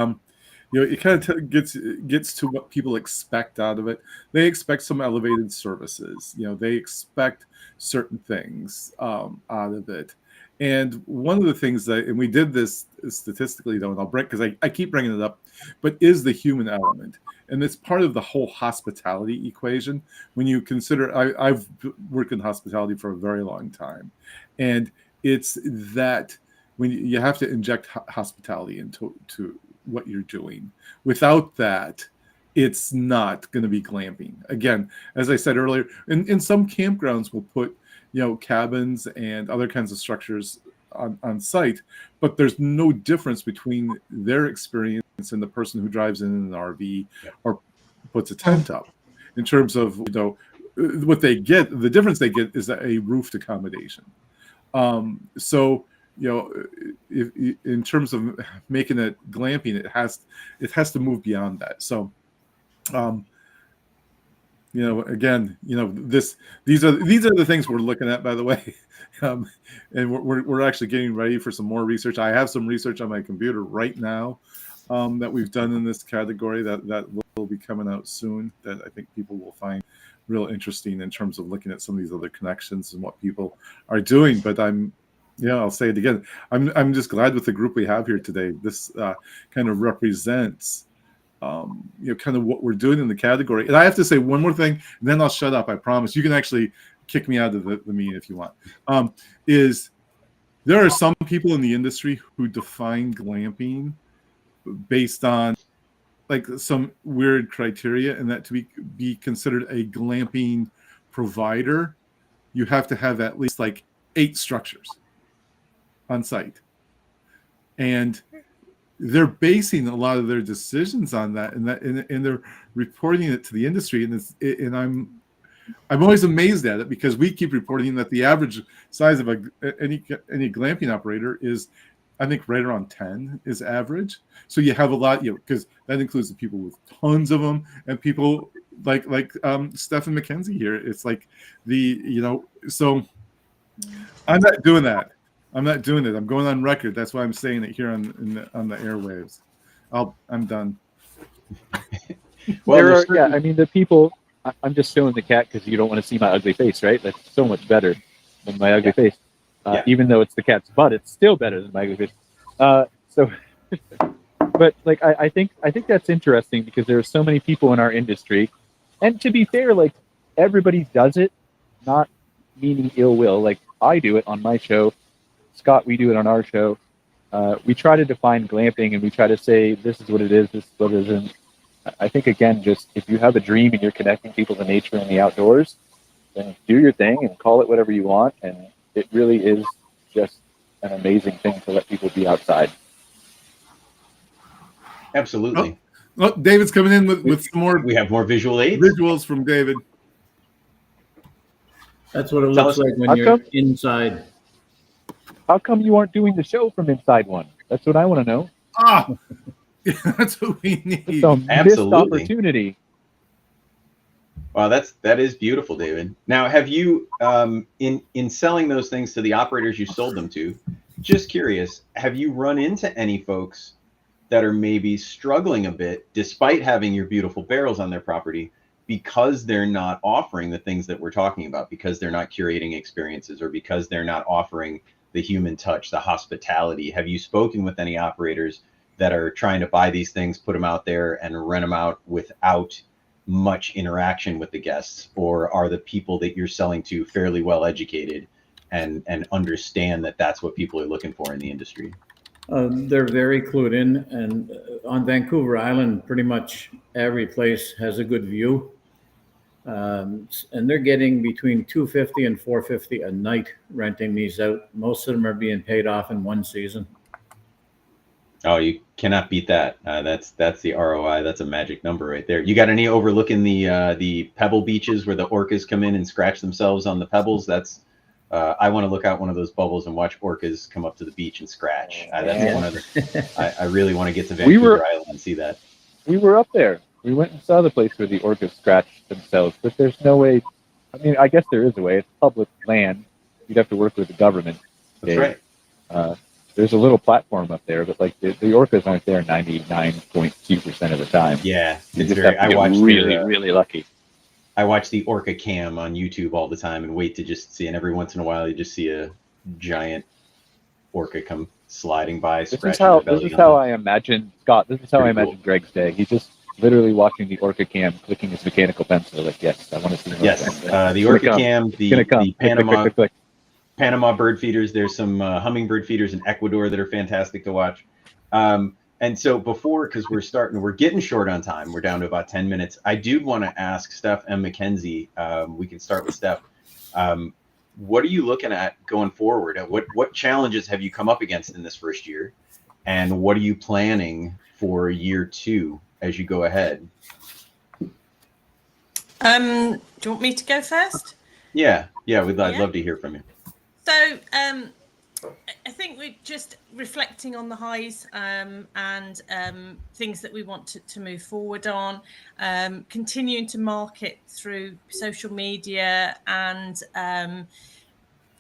it kind of gets to what people expect out of it. They expect some elevated services. They expect certain things out of it. And one of the things and we did this statistically, though, and I'll break because I keep bringing it up, but is the human element. And it's part of the whole hospitality equation. When you consider, I've worked in hospitality for a very long time, and it's that when you have to inject hospitality into what you're doing. Without that, it's not going to be glamping. Again, as I said earlier, in some campgrounds we'll put cabins and other kinds of structures on site, but there's no difference between their experience and the person who drives in an RV or puts a tent up in terms of what they get. The difference they get is a roofed accommodation. So if in terms of making it glamping, it has to move beyond that. So again, these are the things we're looking at, by the way, and we're actually getting ready for some more research. I have some research on my computer right now that we've done in this category that will be coming out soon, that I think people will find real interesting in terms of looking at some of these other connections and what people are doing. But I'll say it again. I'm just glad with the group we have here today. This kind of represents kind of what we're doing in the category. And I have to say one more thing, and then I'll shut up. I promise. You can actually kick me out of the meeting if you want. Is there are some people in the industry who define glamping based on like some weird criteria, and that to be considered a glamping provider, you have to have at least like 8 structures on site. And they're basing a lot of their decisions on that, and they're reporting it to the industry. And I'm always amazed at it, because we keep reporting that the average size of any glamping operator is, I think, right around 10 is average. So you have a lot, because that includes the people with tons of them, and people like Steph and MacKenzie here. It's like so I'm not doing that. I'm not doing it. I'm going on record. That's why I'm saying it here on the airwaves. I'm done. Well, the people. I'm just showing the cat because you don't want to see my ugly face, right? That's so much better than my ugly face. Even though it's the cat's butt, it's still better than my ugly face. But like I think that's interesting, because there are so many people in our industry, and to be fair, like everybody does it, not meaning ill will. Like I do it on my show. Scott, we do it on our show. We try to define glamping, and we try to say this is what it is, this is what it isn't. I think, again, just if you have a dream and you're connecting people to nature and the outdoors, then do your thing and call it whatever you want. And it really is just an amazing thing to let people be outside. Absolutely. Well, David's coming in with some more. We have more visual aids. Visuals from David. That's what it looks like when you're inside. How come you aren't doing the show from inside one? That's what I want to know. That's what we need. It's a missed opportunity. Wow, that is beautiful, David. Now, have you in selling those things to the operators you sold them to, just curious, have you run into any folks that are maybe struggling a bit despite having your beautiful barrels on their property, because they're not offering the things that we're talking about, because they're not curating experiences, or because they're not offering the human touch, the hospitality? Have you spoken with any operators that are trying to buy these things, put them out there, and rent them out without much interaction with the guests? Or are the people that you're selling to fairly well educated and understand that that's what people are looking for in the industry? They're very clued in, and on Vancouver Island, pretty much every place has a good view. And they're getting between $250 and $450 a night renting these out. Most of them are being paid off in one season. Oh, you cannot beat that. That's the ROI. That's a magic number right there. You got any overlooking the pebble beaches where the orcas come in and scratch themselves on the pebbles? That's I want to look out one of those bubbles and watch orcas come up to the beach and scratch. That's one of the. I really want to get to Vancouver Island and see that. We were up there. We went and saw the place where the orcas scratched themselves, but there's no way. I mean, I guess there is a way. It's public land. You'd have to work with the government. That's right. there's a little platform up there, but like the orcas aren't there 99.2% of the time. Yeah, You it's just very. have to get really lucky. I watch the orca cam on YouTube all the time and wait to just see. And every once in a while, you just see a giant orca come sliding by, scratching their belly. This is how I imagine Scott. This is how I imagine cool. Greg's day. He's just literally watching the orca cam, clicking his mechanical pencil. Like, yes, I want to see. Yes, the orca cam, the Panama. Click. Panama bird feeders. There's some hummingbird feeders in Ecuador that are fantastic to watch. And so before, because we're getting short on time. We're down to about 10 minutes. I do want to ask Steph and MacKenzie. We can start with Steph. What are you looking at going forward? What challenges have you come up against in this first year? And what are you planning for year 2 as you go ahead? Do you want me to go first? Yeah. I'd love to hear from you. So I think we're just reflecting on the highs and things that we want to move forward on, continuing to market through social media and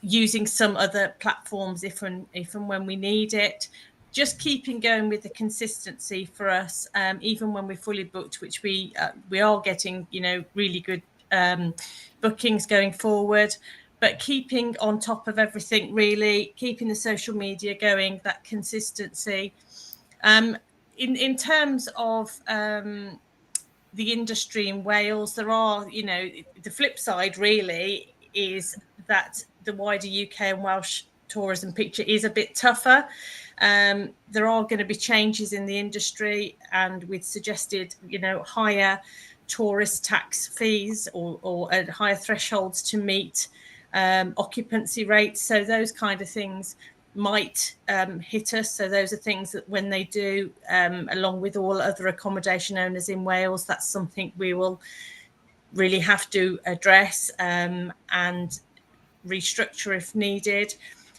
using some other platforms if and when we need it. Just keeping going with the consistency for us, even when we're fully booked, which we are getting, really good bookings going forward. But keeping on top of everything, really, keeping the social media going, that consistency. In terms of the industry in Wales, there are, the flip side really is that the wider UK and Welsh tourism picture is a bit tougher. There are going to be changes in the industry, and we've suggested, higher tourist tax fees or higher thresholds to meet occupancy rates. So those kind of things might hit us. So those are things that when they do, along with all other accommodation owners in Wales, that's something we will really have to address and restructure if needed.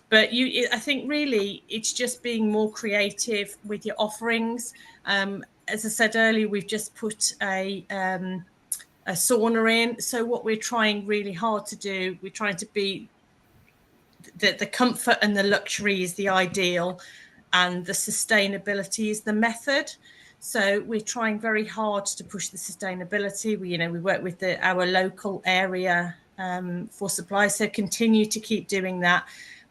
But I think really it's just being more creative with your offerings. As I said earlier, we've just put a sauna in. So what we're trying really hard to do, we're trying to be the comfort and the luxury is the ideal, and the sustainability is the method. So we're trying very hard to push the sustainability. We work with our local area for supply. So continue to keep doing that,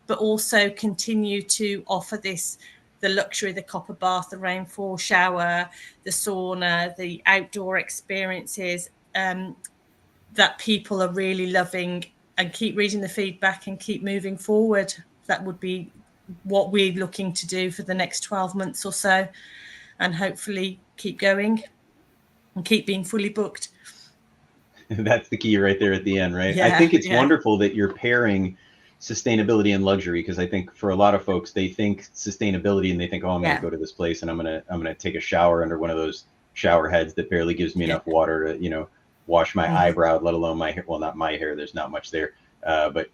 but also continue to offer the luxury, the copper bath, the rainfall shower, the sauna, the outdoor experiences that people are really loving, and keep reading the feedback and keep moving forward. That would be what we're looking to do for the next 12 months or so, and hopefully keep going and keep being fully booked. That's the key right there at the end, right? Yeah, I think it's wonderful that you're pairing sustainability and luxury, because I think for a lot of folks, they think sustainability and they think, oh, I'm going to go to this place and I'm going to take a shower under one of those shower heads that barely gives me enough water to, wash my eyebrow, let alone my hair. Well, not my hair. There's not much there. But,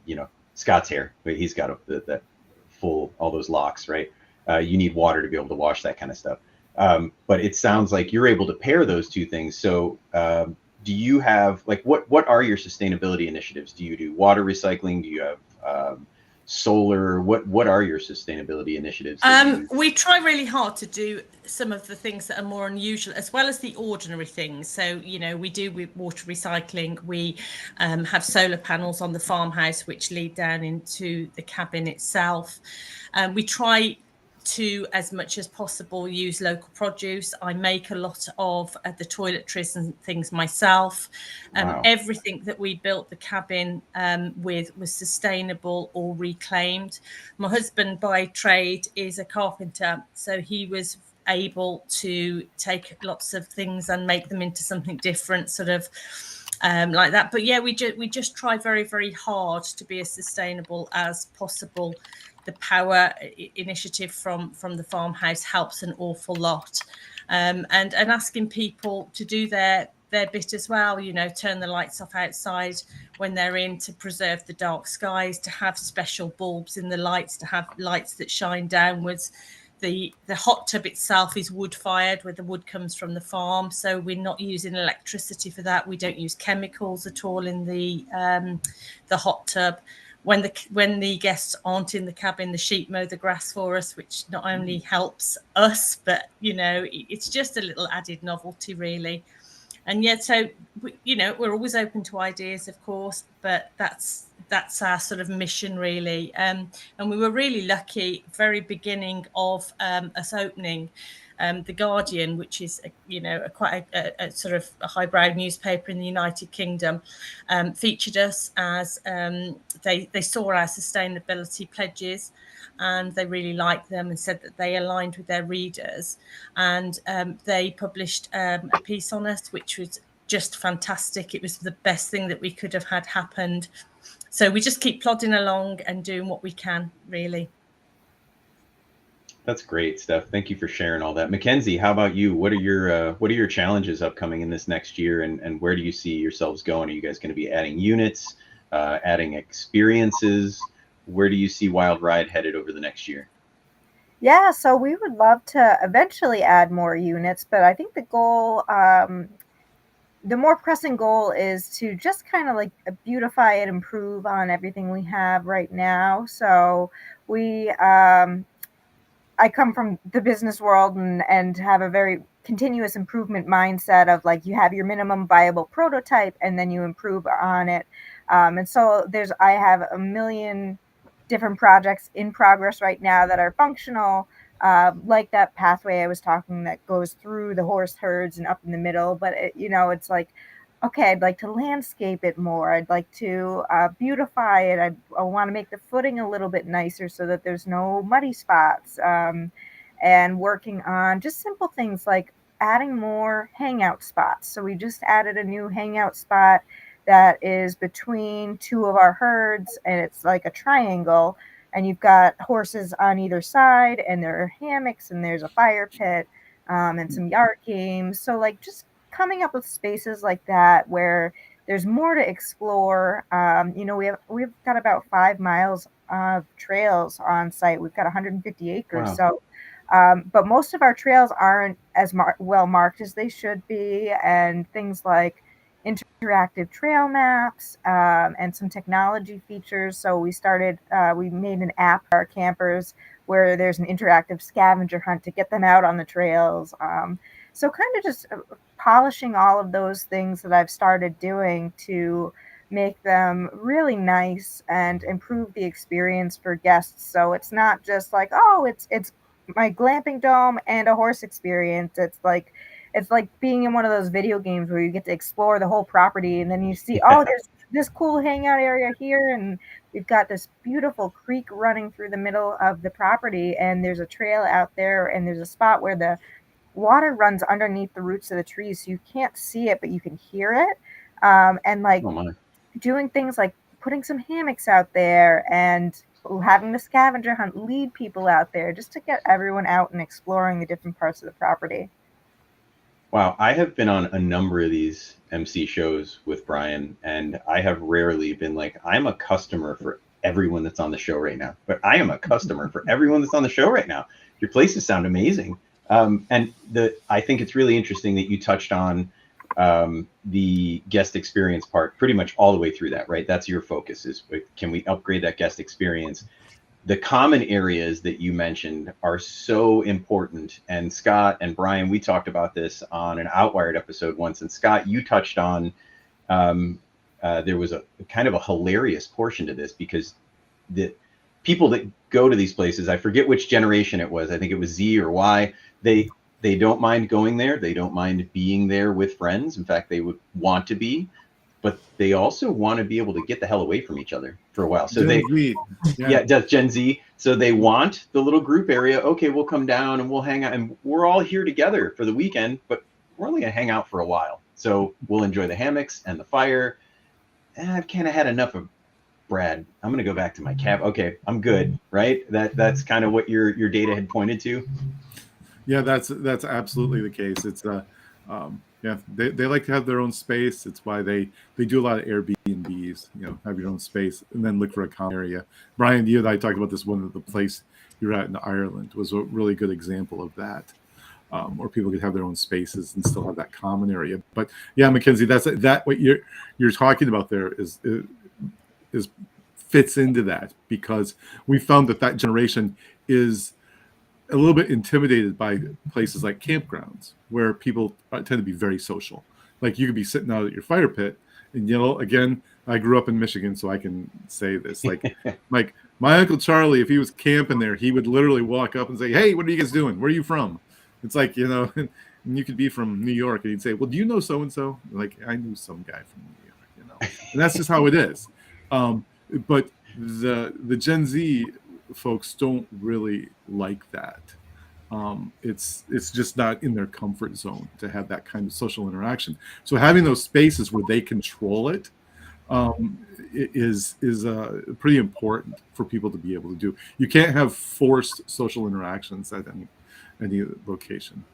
Scott's hair, he's got that full, all those locks, right? You need water to be able to wash that kind of stuff. But it sounds like you're able to pair those two things. So do you have, what are your sustainability initiatives? Do you do water recycling? Do you have solar? What are your sustainability initiatives? We try really hard to do some of the things that are more unusual, as well as the ordinary things. So, we do with water recycling. We have solar panels on the farmhouse, which lead down into the cabin itself. We try to, as much as possible, use local produce. I make a lot of the toiletries and things myself. Wow. Everything that we built the cabin with was sustainable or reclaimed. My husband by trade is a carpenter, so he was able to take lots of things and make them into something different, sort of like that. But yeah, we just try very, very hard to be as sustainable as possible. The power initiative from the farmhouse helps an awful lot, and asking people to do their bit as well. Turn the lights off outside when they're in, to preserve the dark skies, to have special bulbs in the lights, to have lights that shine downwards. The hot tub itself is wood fired, where the wood comes from the farm, so we're not using electricity for that. We don't use chemicals at all in the hot tub. when the guests aren't in the cabin, the sheep mow the grass for us, which not only helps us, but it's just a little added novelty, really. And yet, so we're always open to ideas, of course, but that's our sort of mission, really. And we were really lucky, very beginning of us opening. The Guardian, which is quite a sort of a highbrow newspaper in the United Kingdom, featured us as they saw our sustainability pledges, and they really liked them and said that they aligned with their readers, and they published a piece on us, which was just fantastic. It was the best thing that we could have had happened. So we just keep plodding along and doing what we can, really. That's great, Steph. Thank you for sharing all that. MacKenzie, how about you? What are your challenges upcoming in this next year, and where do you see yourselves going? Are you guys going to be adding units, adding experiences? Where do you see Wild Ride headed over the next year? Yeah, so we would love to eventually add more units, but I think the goal, the more pressing goal, is to just kind of like beautify and improve on everything we have right now. So I come from the business world and have a very continuous improvement mindset of like, you have your minimum viable prototype and then you improve on it. And so I have a million different projects in progress right now that are functional, like that pathway I was talking that goes through the horse herds and up in the middle. But it's like, okay, I'd like to landscape it more. I'd like to beautify it. I want to make the footing a little bit nicer so that there's no muddy spots. And working on just simple things like adding more hangout spots. So we just added a new hangout spot that is between two of our herds, and it's like a triangle, and you've got horses on either side, and there are hammocks, and there's a fire pit, and some yard games. So like just coming up with spaces like that where there's more to explore. We've got about 5 miles of trails on site. We've got 150 acres. Wow. So, but most of our trails aren't as well marked as they should be, and things like interactive trail maps and some technology features. So we made an app for our campers where there's an interactive scavenger hunt to get them out on the trails. So kind of just polishing all of those things that I've started doing to make them really nice and improve the experience for guests. So it's not just like, oh, it's my glamping dome and a horse experience. It's like being in one of those video games where you get to explore the whole property, and then you see, oh, there's this cool hangout area here, and we've got this beautiful creek running through the middle of the property, and there's a trail out there, and there's a spot where the water runs underneath the roots of the trees, so you can't see it, but you can hear it. And like doing things like putting some hammocks out there and having the scavenger hunt lead people out there just to get everyone out and exploring the different parts of the property. Wow, I have been on a number of these MC shows with Brian, and I have rarely been like, I'm a customer for everyone that's on the show right now, but I am a customer for everyone that's on the show right now. Your places sound amazing. And I think it's really interesting that you touched on the guest experience part pretty much all the way through that, right? That's your focus, is can we upgrade that guest experience? The common areas that you mentioned are so important. And Scott and Brian, we talked about this on an Outwired episode once. And Scott, you touched on, there was a kind of a hilarious portion to this, because the people that go to these places, I forget which generation it was, I think it was Z or Y, they don't mind going there. They don't mind being there with friends. In fact, they would want to be, but they also want to be able to get the hell away from each other for a while. So that's Gen Z. So they want the little group area. Okay, we'll come down and we'll hang out, and we're all here together for the weekend, but we're only gonna hang out for a while. So we'll enjoy the hammocks and the fire. And I've kind of had enough of Brad. I'm gonna go back to my cab. Okay, I'm good, right? That's kind of what your data had pointed to. Yeah, that's absolutely the case. It's they like to have their own space. It's why they do a lot of Airbnbs, have your own space and then look for a common area. Brian, you and I talked about this one, the place you're at in Ireland was a really good example of that, where people could have their own spaces and still have that common area. But yeah, MacKenzie, that what you're talking about there is fits into that, because we found that generation is a little bit intimidated by places like campgrounds, where people tend to be very social. Like, you could be sitting out at your fire pit, and again, I grew up in Michigan, so I can say this. Like my Uncle Charlie, if he was camping there, he would literally walk up and say, "Hey, what are you guys doing? Where are you from?" It's like, and you could be from New York, and he'd say, "Well, do you know so and so?" Like, I knew some guy from New York, and that's just how it is. But the Gen Z folks don't really like that. It's just not in their comfort zone to have that kind of social interaction. So having those spaces where they control it is pretty important for people to be able to do. You can't have forced social interactions at any location.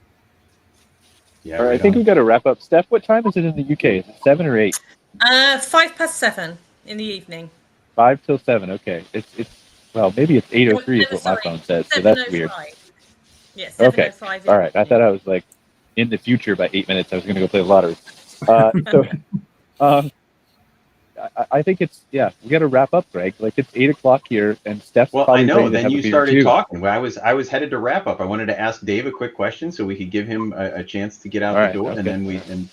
Yeah. All right, I think we've got to wrap up. Steph, what time is it in the UK? Is it 7 or 8? 7:05 in the evening. 5 till 7. Okay. It's well, maybe it's 8:03 is what my phone says. So that's weird. Yeah, 7:05. Okay. All right. I thought I was like in the future by 8 minutes. I was going to go play the lottery. I think it's, we got to wrap up, Greg. Like, it's 8 o'clock here, and Steph's Well, probably I know. ready to Then have a you beer started too. talking. I was headed to wrap up. I wanted to ask Dave a quick question so we could give him a chance to get out the door, and then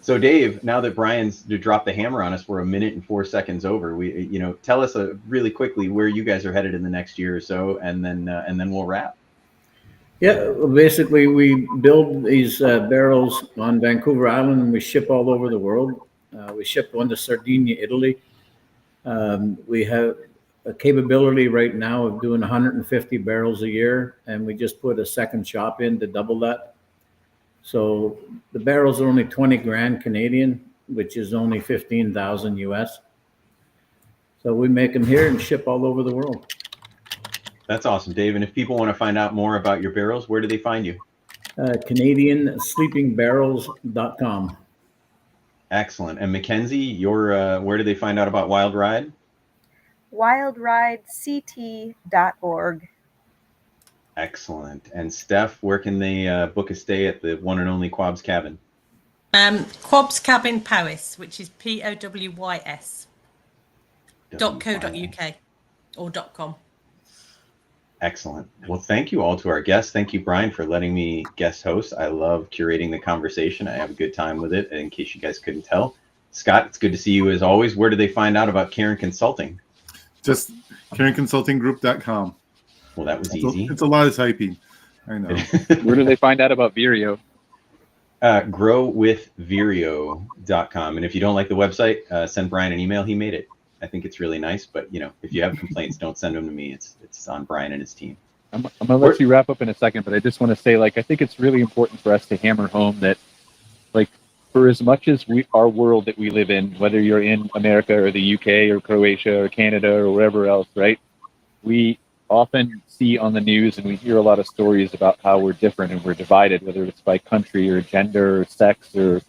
So, Dave, now that Brian's to drop the hammer on us, we're 1 minute and 4 seconds over. Tell us really quickly where you guys are headed in the next year or so, and then we'll wrap. Yeah, well, basically we build these barrels on Vancouver Island, and we ship all over the world. We ship one to Sardinia, Italy. We have a capability right now of doing 150 barrels a year, and we just put a second shop in to double that. So the barrels are only 20 grand Canadian, which is only 15,000 US. So we make them here and ship all over the world. That's awesome, Dave. And if people want to find out more about your barrels, where do they find you? CanadianSleepingBarrels.com. Excellent. And MacKenzie, where do they find out about Wild Ride? WildRideCT.org. Excellent. And Steph, where can they book a stay at the one and only Quab's Cabin? Quab's Cabin Powys, which is POWYS.co.uk or .com. Excellent. Well, thank you all to our guests. Thank you, Brian, for letting me guest host. I love curating the conversation. I have a good time with it, in case you guys couldn't tell. Scott, it's good to see you as always. Where do they find out about Cairn Consulting? Just CairnConsultingGroup.com. Well, that was easy. It's a lot of typing. I know. Where do they find out about Vireo? GrowWithVireo.com. And if you don't like the website, send Brian an email. He made it. I think it's really nice, but if you have complaints, don't send them to me. It's on Brian and his team. I'm gonna let you wrap up in a second, but I just want to say, I think it's really important for us to hammer home that, for as much as our world that we live in, whether you're in America or the UK or Croatia or Canada or wherever else, right? We often see on the news and we hear a lot of stories about how we're different and we're divided, whether it's by country or gender or sex or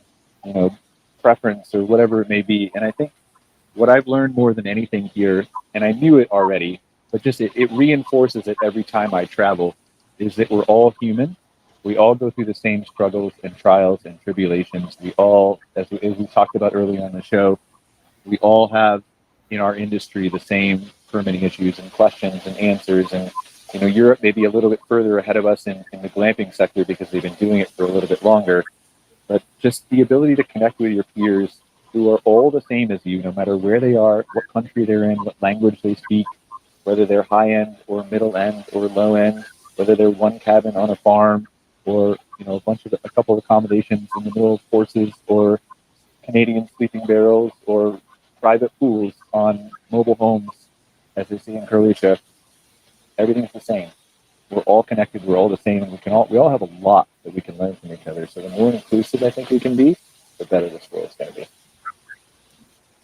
preference or whatever it may be. And I think what I've learned more than anything here, and I knew it already, but just it reinforces it every time I travel, is that we're all human. We all go through the same struggles and trials and tribulations. We all, as we talked about earlier on the show, we all have in our industry the same permitting issues and questions and answers. And Europe may be a little bit further ahead of us in the glamping sector because they've been doing it for a little bit longer. But just the ability to connect with your peers who are all the same as you, no matter where they are, what country they're in, what language they speak, whether they're high end or middle end or low end, whether they're one cabin on a farm or a couple of accommodations in the middle of horses or Canadian sleeping barrels or private pools on mobile homes, as they see in Croatia. Everything's the same. We're all connected. We're all the same, and we all have a lot that we can learn from each other. So the more inclusive I think we can be, the better this world's going to be.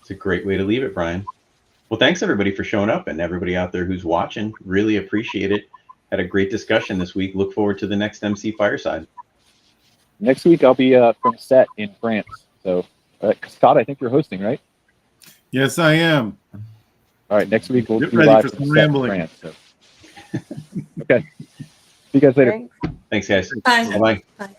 It's a great way to leave it, Brian. Well, thanks everybody for showing up, and everybody out there who's watching. Really appreciate it. Had a great discussion this week. Look forward to the next MC Fireside. Next week I'll be from set in France. So Scott, I think you're hosting, right? Yes, I am. All right, next week we'll Get be ready live for from some set in rambling. France. So. Okay. See you guys later. Thanks. Thanks, guys. Bye. Bye-bye. Bye.